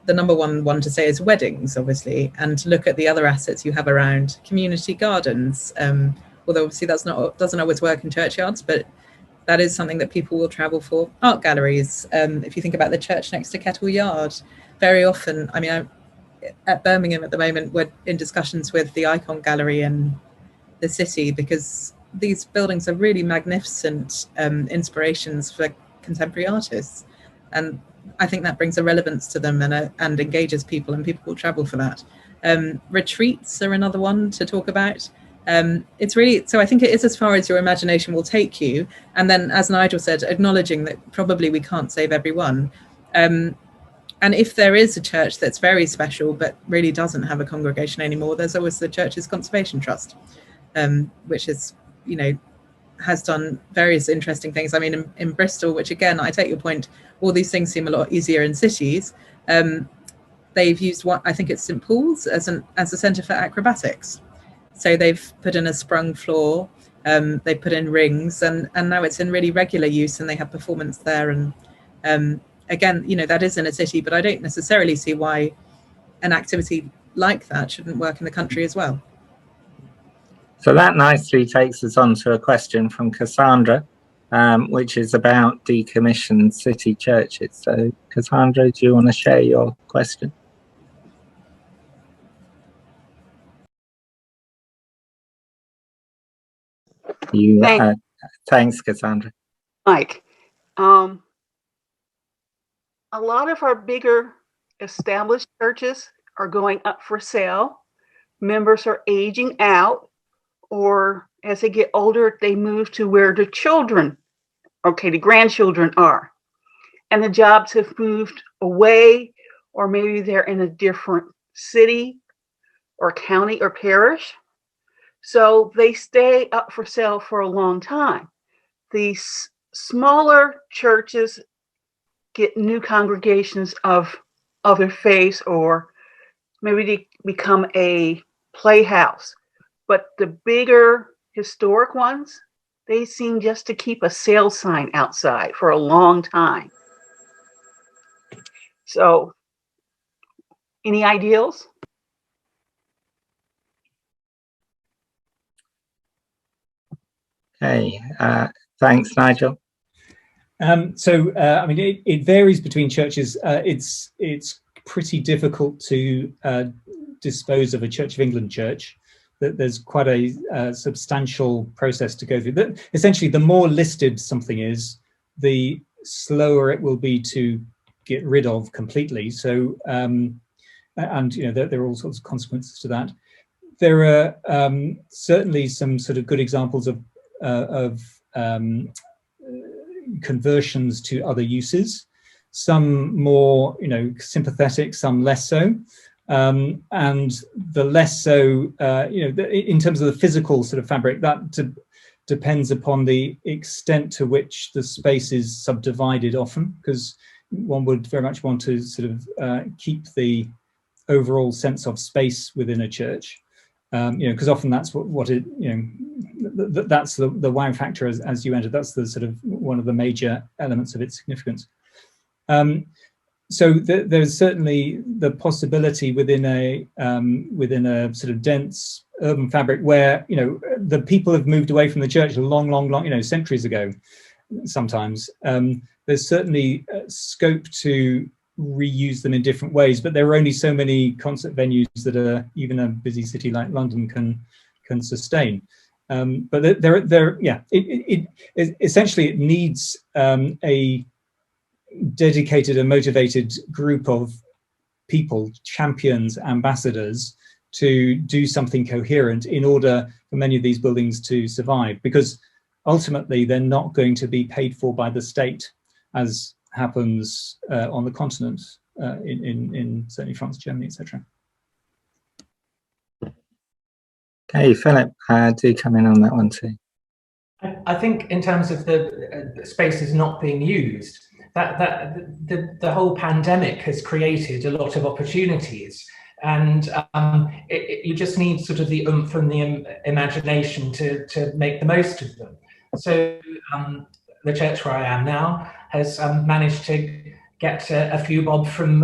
the number one to say is weddings, obviously, and to look at the other assets you have around community gardens. Although obviously doesn't always work in churchyards, but that is something that people will travel for. Art galleries. If you think about the church next to Kettle Yard, very often, I'm at Birmingham at the moment, we're in discussions with the Icon Gallery in the city, because these buildings are really magnificent inspirations for contemporary artists. And I think that brings a relevance to them and engages people, and people will travel for that. Retreats are another one to talk about. It's really, so I think it is as far as your imagination will take you. And then, as Nigel said, acknowledging that probably we can't save everyone. And if there is a church that's very special but really doesn't have a congregation anymore, there's always the Church's Conservation Trust, which is, has done various interesting things. I mean, in Bristol, which again, I take your point, all these things seem a lot easier in cities. They've used what I think it's St Paul's as a centre for acrobatics. So they've put in a sprung floor, they put in rings, and now it's in really regular use, and they have performance there. And again, that is in a city, but I don't necessarily see why an activity like that shouldn't work in the country as well. So that nicely takes us on to a question from Cassandra, which is about decommissioned city churches. So Cassandra, do you want to share your question? Thanks, Cassandra. Mike, a lot of our bigger established churches are going up for sale. Members are aging out, or as they get older, they move to where the grandchildren are. And the jobs have moved away, or maybe they're in a different city or county or parish. So they stay up for sale for a long time. These smaller churches get new congregations of other faiths, or maybe they become a playhouse. But the bigger historic ones, they seem just to keep a sale sign outside for a long time. So, any ideals? Okay, thanks, Nigel. It varies between churches. It's pretty difficult to dispose of a Church of England church. There's quite a substantial process to go through. Essentially, the more listed something is, the slower it will be to get rid of completely. So, there are all sorts of consequences to that. There are certainly some sort of good examples of conversions to other uses, some more sympathetic, some less so, and the less so in terms of the physical sort of fabric, that depends upon the extent to which the space is subdivided often, because one would very much want to sort of keep the overall sense of space within a church, because often that's what it that's the wow factor as you enter. That's the sort of one of the major elements of its significance. So there's certainly the possibility within a sort of dense urban fabric where the people have moved away from the church long centuries ago. Sometimes there's certainly scope to reuse them in different ways, but there are only so many concert venues that even a busy city like London can sustain. But essentially it needs a dedicated and motivated group of people, champions, ambassadors, to do something coherent in order for many of these buildings to survive, because ultimately they're not going to be paid for by the state, as happens on the continent, in certainly France, Germany, etc. Okay, Philip, do come in on that one too. I think in terms of the spaces not being used, that the whole pandemic has created a lot of opportunities, and you just need sort of the oomph and the imagination to make the most of them. So the church where I am now has managed to get a few bob from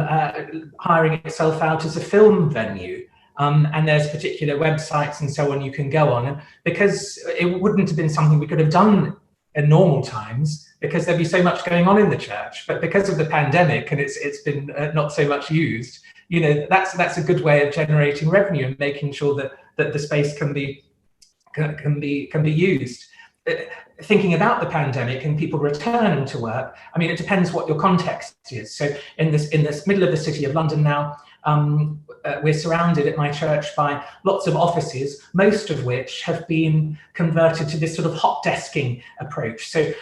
hiring itself out as a film venue. And there's particular websites and so on you can go on, and because it wouldn't have been something we could have done in normal times, because there'd be so much going on in the church. But because of the pandemic, and it's been not so much used, you know, that's a good way of generating revenue and making sure that the space can be used. Thinking about the pandemic and people returning to work, I mean, it depends what your context is. So in this middle of the city of London now, we're surrounded at my church by lots of offices, most of which have been converted to this sort of hot desking approach. So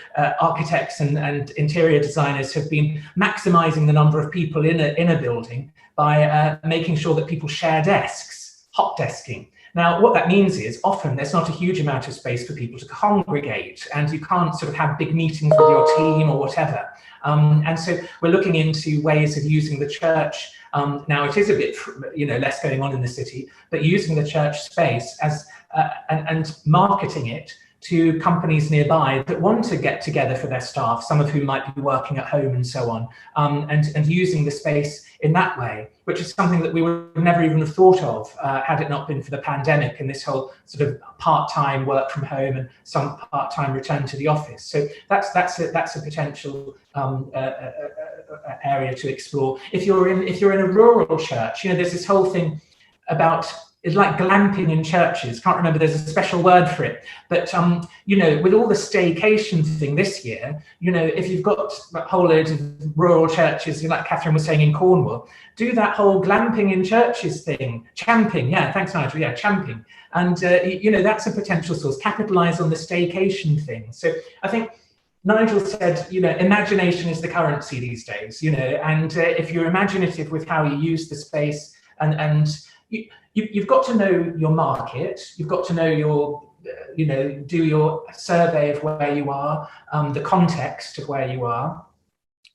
architects and interior designers have been maximizing the number of people in a building by making sure that people share desks, hot desking. Now, what that means is often there's not a huge amount of space for people to congregate, and you can't sort of have big meetings with your team or whatever. And so we're looking into ways of using the church. Now it is a bit, you know, less going on in the city, but using the church space as and marketing it to companies nearby that want to get together for their staff, some of whom might be working at home and so on, and using the space in that way, which is something that we would never even have thought of had it not been for the pandemic and this whole sort of part-time work from home and some part-time return to the office. So that's a potential area to explore. If you're in a rural church, you know, there's this whole thing about, it's like glamping in churches. Can't remember, there's a special word for it. But, you know, with all the staycation thing this year, you know, if you've got a whole load of rural churches, like Kathryn was saying in Cornwall, do that whole glamping in churches thing. Champing, yeah, thanks Nigel, yeah, champing. And, you know, that's a potential source. Capitalise on the staycation thing. So I think Nigel said, you know, imagination is the currency these days, you know, and if you're imaginative with how you use the space and you've got to know your market, you've got to know your, you know, do your survey of where you are, the context of where you are,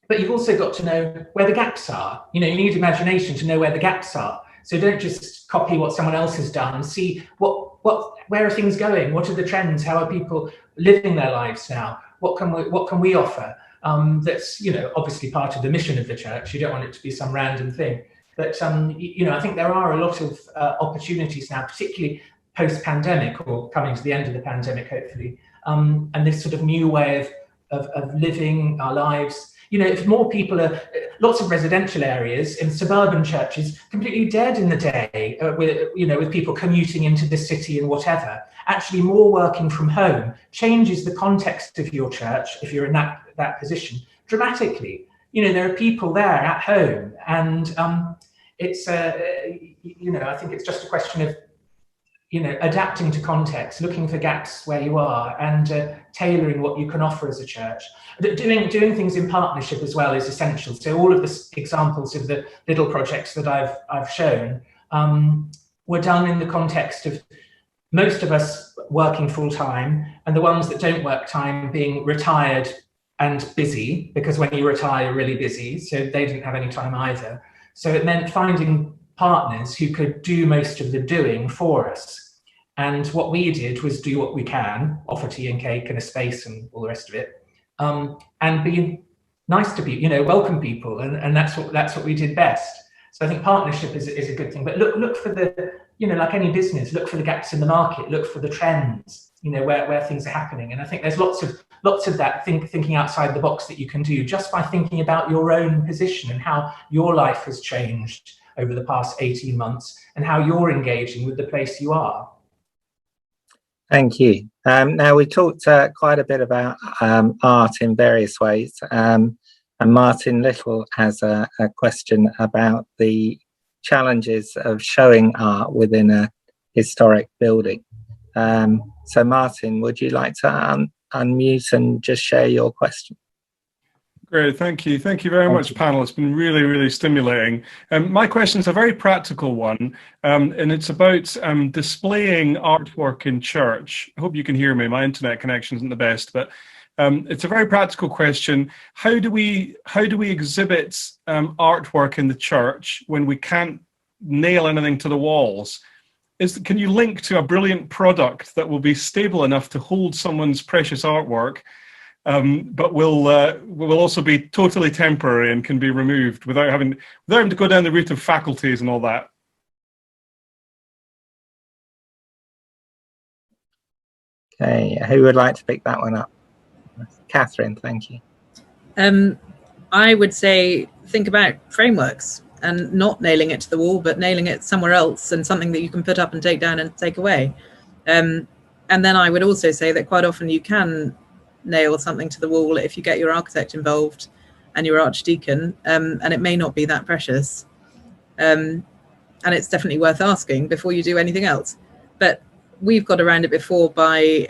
but you've also got to know where the gaps are. You know, you need imagination to know where the gaps are. So don't just copy what someone else has done, see where are things going? What are the trends? How are people living their lives now? What can we offer? That's, you know, obviously part of the mission of the church. You don't want it to be some random thing. But, you know, I think there are a lot of opportunities now, particularly post-pandemic or coming to the end of the pandemic, hopefully, and this sort of new way of living our lives. You know, if more people are, lots of residential areas in suburban churches completely dead in the day, with people commuting into the city and whatever. Actually, more working from home changes the context of your church, if you're in that position, dramatically. You know, there are people there at home, and it's, you know, I think it's just a question of, you know, adapting to context, looking for gaps where you are, and tailoring what you can offer as a church. Doing things in partnership as well is essential. So all of the examples of the little projects that I've shown were done in the context of most of us working full time, and the ones that don't work time being retired and busy, because when you retire, you're really busy. So they didn't have any time either. So it meant finding partners who could do most of the doing for us. And what we did was do what we can, offer tea and cake and a space and all the rest of it, and be nice to people, you know, welcome people, and that's what we did best. So I think partnership is a good thing. But look for the, you know, like any business, look for the gaps in the market, look for the trends, you know, where things are happening. And I think there's lots of that thinking outside the box that you can do just by thinking about your own position and how your life has changed over the past 18 months and how you're engaging with the place you are. Thank you. Now, we talked quite a bit about art in various ways, and Martin Little has a question about the challenges of showing art within a historic building. So Martin, would you like to unmute and just share your question? Great, thank you. Thank you very much, panel. It's been really, really stimulating. My question is a very practical one, and it's about displaying artwork in church. I hope you can hear me. My internet connection isn't the best, but it's a very practical question. How do we exhibit artwork in the church when we can't nail anything to the walls? Can you link to a brilliant product that will be stable enough to hold someone's precious artwork, but will also be totally temporary and can be removed without having to go down the route of faculties and all that? Okay, who would like to pick that one up? Kathryn, thank you. I would say think about frameworks and not nailing it to the wall, but nailing it somewhere else and something that you can put up and take down and take away. And then I would also say that quite often you can nail something to the wall if you get your architect involved and your archdeacon, and it may not be that precious. And it's definitely worth asking before you do anything else. But we've got around it before by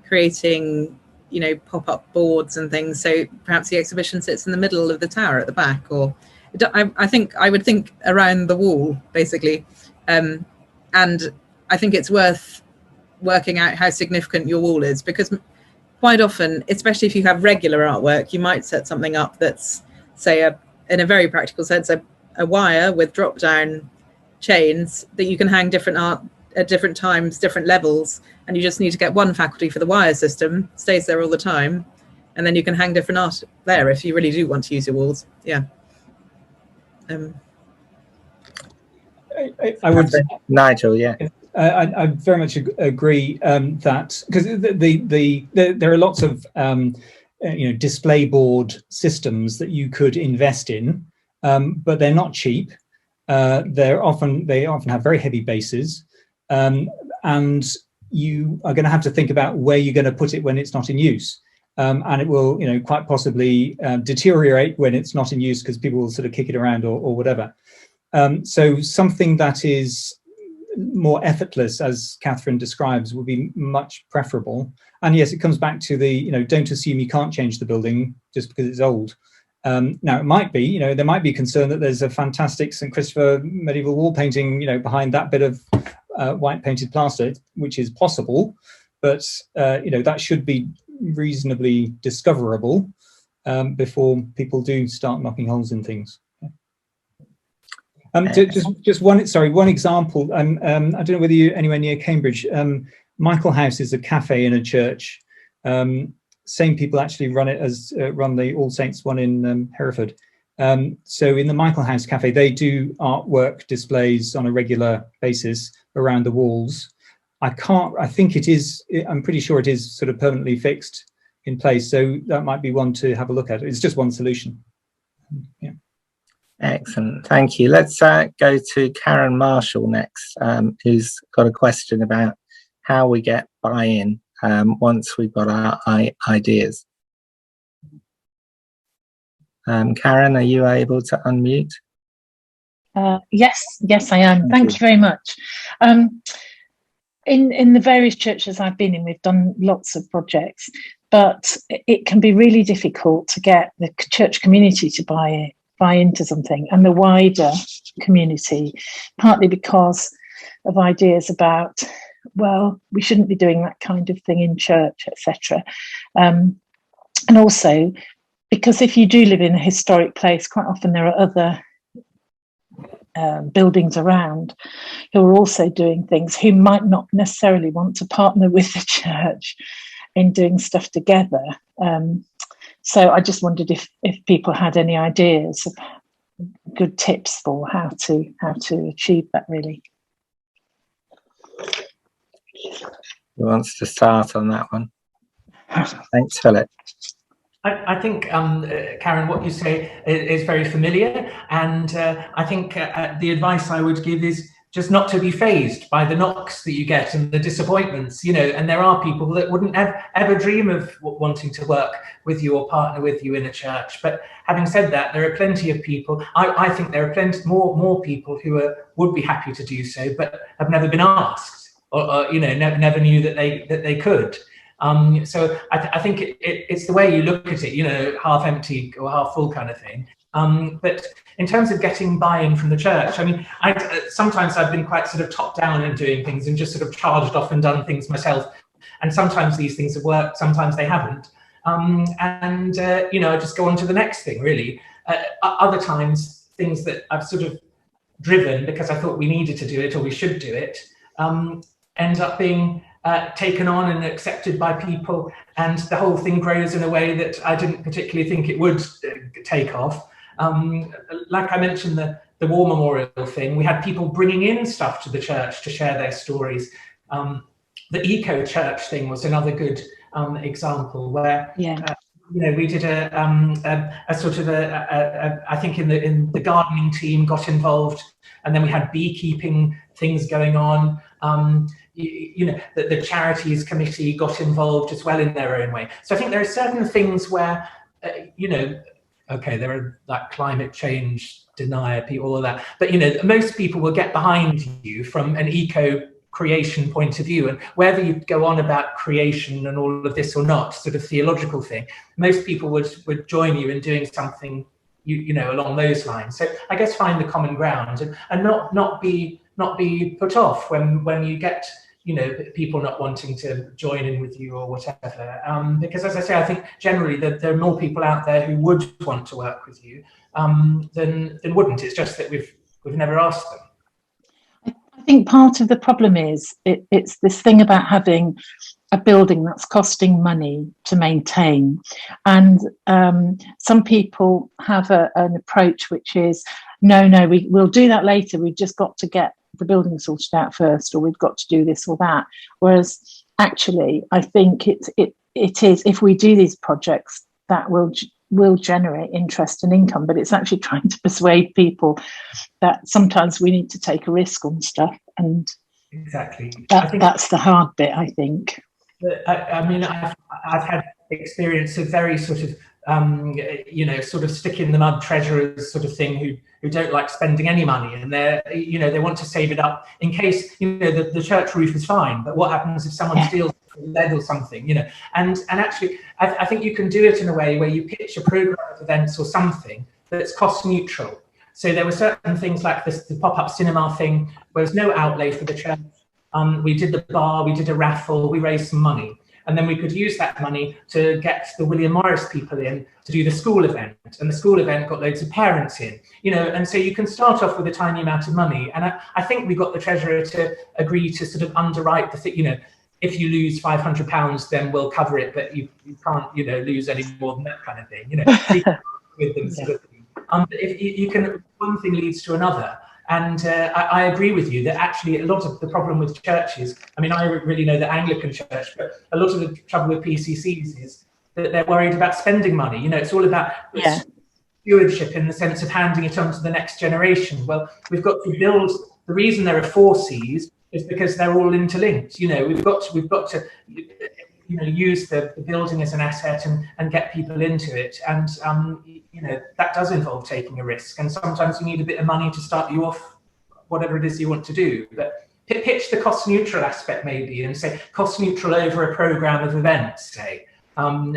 creating, you know, pop-up boards and things. So perhaps the exhibition sits in the middle of the tower at the back, or I would think around the wall, basically. And I think it's worth working out how significant your wall is, because quite often, especially if you have regular artwork, you might set something up that's, say, in a very practical sense, a wire with drop-down chains that you can hang different art at different times, different levels, and you just need to get one faculty for the wire system, stays there all the time, and then you can hang different art there if you really do want to use your walls. Yeah. I would, Nigel, yeah. I very much agree that, because there are lots of display board systems that you could invest in, but they're not cheap. They often have very heavy bases, and you are going to have to think about where you're going to put it when it's not in use. And it will, quite possibly deteriorate when it's not in use because people will sort of kick it around or whatever. So something that is more effortless, as Kathryn describes, would be much preferable. And yes, it comes back to the, don't assume you can't change the building just because it's old. Now, it might be, there might be concern that there's a fantastic St. Christopher medieval wall painting, behind that bit of white painted plaster, which is possible, but, that should be reasonably discoverable before people do start knocking holes in things. Just one example. I don't know whether you're anywhere near Cambridge. Michael House is a cafe in a church. Same people actually run it as run the All Saints one in Hereford. So in the Michael House cafe, they do artwork displays on a regular basis around the walls. I'm pretty sure it is sort of permanently fixed in place. So that might be one to have a look at. It's just one solution. Yeah. Excellent, thank you. Let's go to Karen Marshall next, who's got a question about how we get buy-in once we've got our ideas. Karen, are you able to unmute? Yes, I am. Thank you very much. In the various churches I've been in, we've done lots of projects, but it can be really difficult to get the church community to buy into something, and the wider community, partly because of ideas about, well, we shouldn't be doing that kind of thing in church, etc. And also because if you do live in a historic place, quite often there are other buildings around who are also doing things, who might not necessarily want to partner with the church in doing stuff together. So I just wondered if people had any ideas of good tips for how to achieve that, really. Who wants to start on that one? Thanks, Philip. I think, Karen, what you say is very familiar, and I think the advice I would give is just not to be fazed by the knocks that you get and the disappointments, you know. And there are people that wouldn't ever dream of wanting to work with you or partner with you in a church. But having said that, there are plenty of people. I think there are plenty more people who would be happy to do so, but have never been asked, or you know, never knew that they could. So I think it's the way you look at it, you know, half empty or half full kind of thing. But in terms of getting buy-in from the church, I mean, sometimes I've been quite sort of top down in doing things and just sort of charged off and done things myself. And sometimes these things have worked, sometimes they haven't. You know, I just go on to the next thing, really. Other times, things that I've sort of driven because I thought we needed to do it or we should do it, end up being taken on and accepted by people, and the whole thing grows in a way that I didn't particularly think it would take off. Like I mentioned, the War Memorial thing, we had people bringing in stuff to the church to share their stories. The Eco Church thing was another good example where, you know, we did a sort of I think in the gardening team got involved, and then we had beekeeping things going on. You know, the charities committee got involved as well in their own way. So I think there are certain things where, you know, okay, there are like climate change denier people, all of that, but you know, most people will get behind you from an eco creation point of view, and whether you go on about creation and all of this or not, sort of theological thing, most people would join you in doing something, you know, along those lines. So I guess find the common ground and not be put off when you get, you know, people not wanting to join in with you or whatever. Because as I say, I think generally that there are more people out there who would want to work with you than wouldn't. It's just that we've never asked them. I think part of the problem is it's this thing about having a building that's costing money to maintain, and some people have an approach which is no, we'll do that later. We've just got to get the building sorted out first, or we've got to do this or that. Whereas actually, I think it is, if we do these projects, that will generate interest and income, but it's actually trying to persuade people that sometimes we need to take a risk on stuff, and exactly that's the hard bit, I think. I mean, I've had experience of very sort of you know, sort of stick in the mud treasurers sort of thing who don't like spending any money, and you know, they want to save it up in case, you know, the church roof is fine, but what happens if someone steals lead or something, you know? And actually, I think you can do it in a way where you pitch a program of events or something that's cost neutral. So there were certain things like the pop-up cinema thing, where there's no outlay for the church. We did the bar, we did a raffle, we raised some money. And then we could use that money to get the William Morris people in to do the school event. And the school event got loads of parents in, you know, and so you can start off with a tiny amount of money. And I think we got the treasurer to agree to sort of underwrite the thing, you know, if you lose £500, then we'll cover it, but you can't, you know, lose any more than that kind of thing, you know. So you can with them sort of thing. If you can, one thing leads to another. And I agree with you that actually a lot of the problem with churches, I mean, I really know the Anglican Church, but a lot of the trouble with PCCs is that they're worried about spending money. You know, it's all about stewardship in the sense of handing it on to the next generation. Well, we've got to build, the reason there are 4 Cs is because they're all interlinked. You know, we've got to you know, use the building as an asset and get people into it. And, you know, that does involve taking a risk. And sometimes you need a bit of money to start you off, whatever it is you want to do. But pitch the cost neutral aspect maybe, and say cost neutral over a program of events, say. And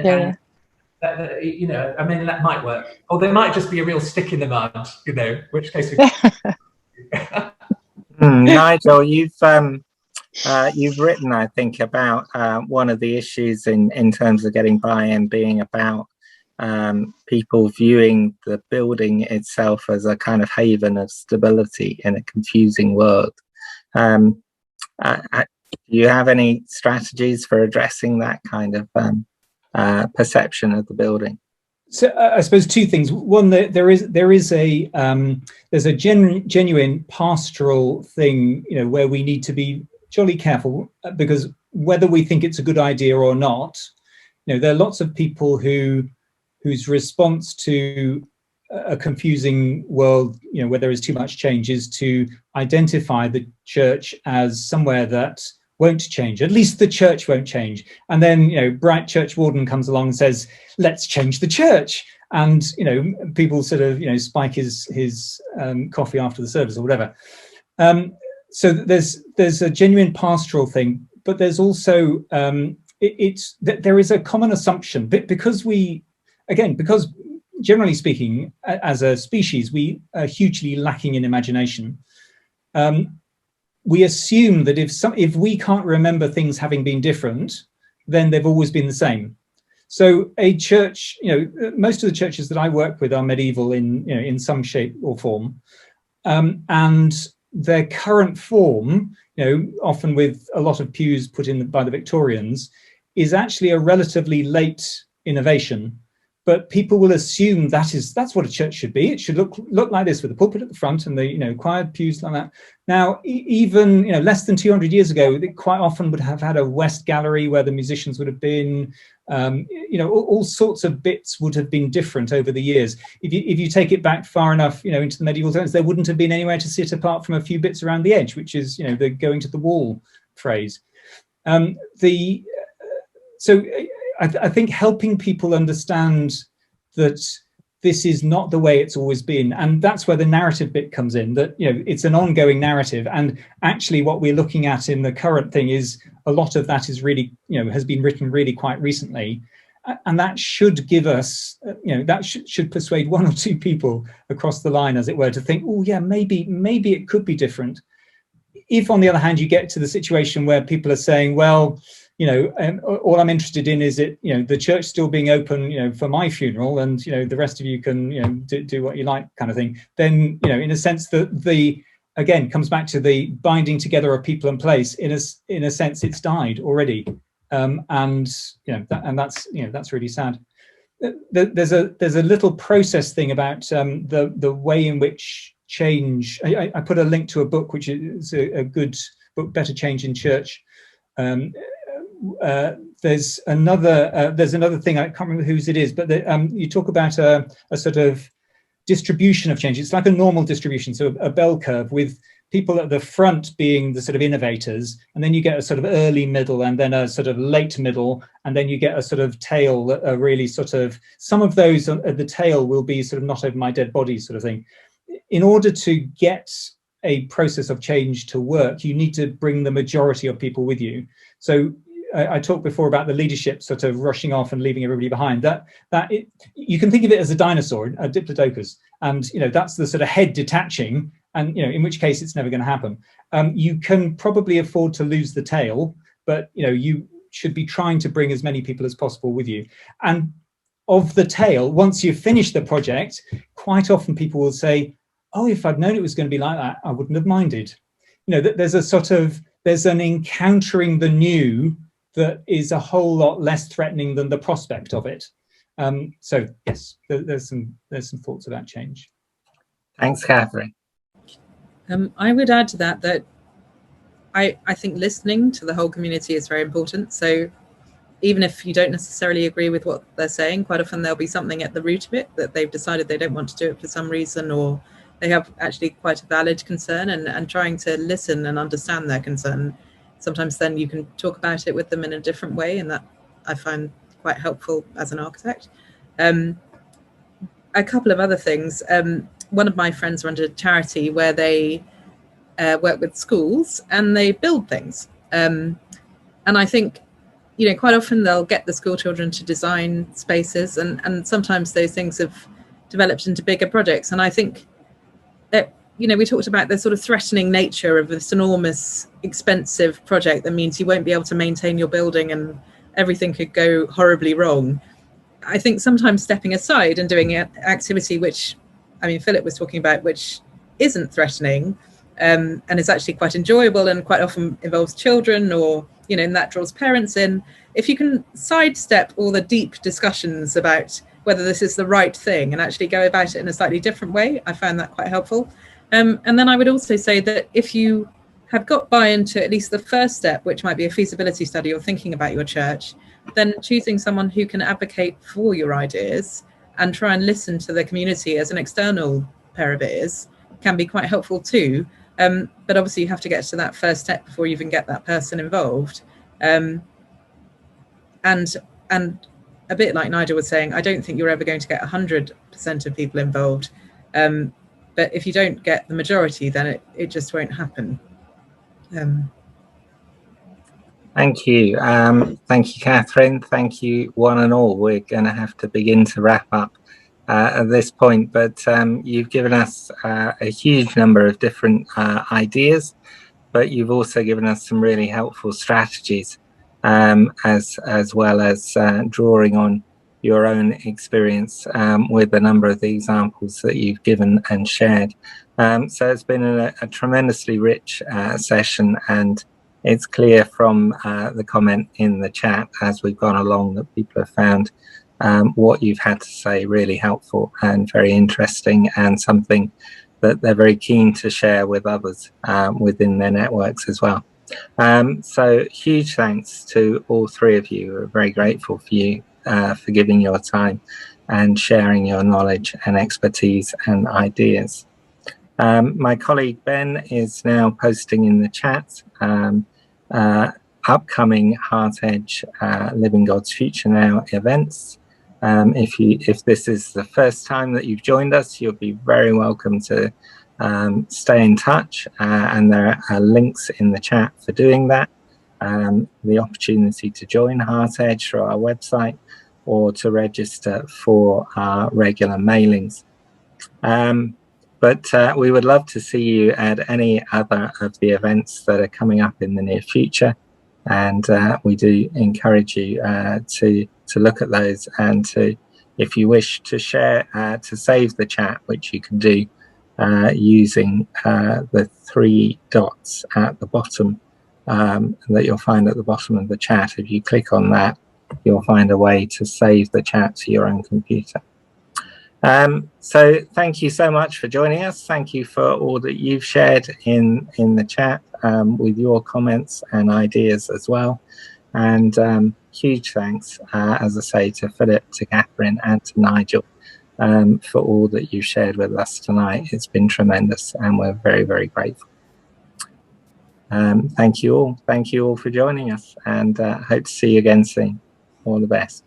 that, you know, I mean, that might work. Or there might just be a real stick in the mud, you know, in which case Nigel, you've written, I think, about one of the issues in terms of getting buy-in being about people viewing the building itself as a kind of haven of stability in a confusing world. Do you have any strategies for addressing that kind of perception of the building? So I suppose 2 things. One, there's a genuine pastoral thing, you know, where we need to be jolly careful, because whether we think it's a good idea or not, you know, there are lots of people whose response to a confusing world, where there is too much change, is to identify the church as somewhere that won't change. At least the church won't change. And then, bright church warden comes along and says, let's change the church. And, people sort of, spike his coffee after the service or whatever. So there's a genuine pastoral thing, but there's also, there is a common assumption, because generally speaking, as a species, we are hugely lacking in imagination. We assume that if we can't remember things having been different, then they've always been the same. So a church, most of the churches that I work with are medieval in some shape or form, and their current form, often with a lot of pews put in by the Victorians, is actually a relatively late innovation. But people will assume that's what a church should be. It should look like this, with the pulpit at the front and the choir pews like that. Now, even less than 200 years ago, they quite often would have had a west gallery where the musicians would have been. All sorts of bits would have been different over the years. If you take it back far enough, into the medieval times, there wouldn't have been anywhere to sit apart from a few bits around the edge, which is the going to the wall phrase. So I think helping people understand that this is not the way it's always been, and that's where the narrative bit comes in, that it's an ongoing narrative, and actually what we're looking at in the current thing is a lot of that is really has been written really quite recently, and that should give us that should persuade one or two people across the line, as it were, to think, oh yeah, maybe it could be different. If on the other hand you get to the situation where people are saying, well, all I'm interested in is the church still being open, for my funeral, and the rest of you can, do what you like, kind of thing. Then, in a sense, that again comes back to the binding together of people and place. In a sense, it's died already, and that's really sad. There's a little process thing about the way in which change. I put a link to a book which is a good book, Better Change in Church. There's another thing, I can't remember whose it is, but you talk about a sort of distribution of change. It's like a normal distribution, so a bell curve with people at the front being the sort of innovators, and then you get a sort of early middle, and then a sort of late middle, and then you get a sort of tail that are really sort of, some of those at the tail will be sort of not over my dead body sort of thing. In order to get a process of change to work, you need to bring the majority of people with you. So I talked before about the leadership sort of rushing off and leaving everybody behind. You can think of it as a dinosaur, a diplodocus, and that's the sort of head detaching, and in which case it's never going to happen. You can probably afford to lose the tail, but you should be trying to bring as many people as possible with you. And of the tail, once you've finished the project, quite often people will say, "Oh, if I'd known it was going to be like that, I wouldn't have minded." There's an encountering the new that is a whole lot less threatening than the prospect of it. So yes, there's some thoughts about change. Thanks, Kathryn. I would add to that I think listening to the whole community is very important. So even if you don't necessarily agree with what they're saying, quite often there'll be something at the root of it that they've decided they don't want to do it for some reason, or they have actually quite a valid concern, and trying to listen and understand their concern. Sometimes then you can talk about it with them in a different way, and that I find quite helpful as an architect. A couple of other things. One of my friends runs a charity where they work with schools and they build things. And I think, quite often they'll get the school children to design spaces, and sometimes those things have developed into bigger projects. And I think that, we talked about the sort of threatening nature of this enormous, expensive project that means you won't be able to maintain your building and everything could go horribly wrong. I think sometimes stepping aside and doing an activity which, Philip was talking about, which isn't threatening and is actually quite enjoyable and quite often involves children, or, and that draws parents in. If you can sidestep all the deep discussions about whether this is the right thing and actually go about it in a slightly different way, I found that quite helpful. And then I would also say that if you have got buy-in to at least the first step, which might be a feasibility study or thinking about your church, then choosing someone who can advocate for your ideas and try and listen to the community as an external pair of ears can be quite helpful too. But obviously you have to get to that first step before you even get that person involved. And a bit like Nigel was saying, I don't think you're ever going to get 100% of people involved. But if you don't get the majority, then it just won't happen. Thank you. Thank you, Kathryn. Thank you, one and all. We're going to have to begin to wrap up at this point, but you've given us a huge number of different ideas, but you've also given us some really helpful strategies, as well as drawing on your own experience with a number of the examples that you've given and shared. So it's been a tremendously rich session, and it's clear from the comment in the chat as we've gone along that people have found what you've had to say really helpful and very interesting, and something that they're very keen to share with others within their networks as well. So huge thanks to all three of you. We're very grateful for you for giving your time and sharing your knowledge and expertise and ideas. My colleague Ben is now posting in the chat upcoming HeartEdge Living God's Future Now events. If this is the first time that you've joined us, you'll be very welcome to stay in touch, and there are links in the chat for doing that. The opportunity to join HeartEdge through our website, or to register for our regular mailings. But we would love to see you at any other of the events that are coming up in the near future, and we do encourage you to look at those, and to, if you wish to share, to save the chat, which you can do using the 3 dots at the bottom that you'll find at the bottom of the chat. If you click on that, you'll find a way to save the chat to your own computer. So thank you so much for joining us. Thank you for all that you've shared in the chat with your comments and ideas as well. And huge thanks, as I say, to Philip, to Kathryn, and to Nigel for all that you shared with us tonight. It's been tremendous, and we're very, very grateful. Thank you all. Thank you all for joining us, and hope to see you again soon. All the best.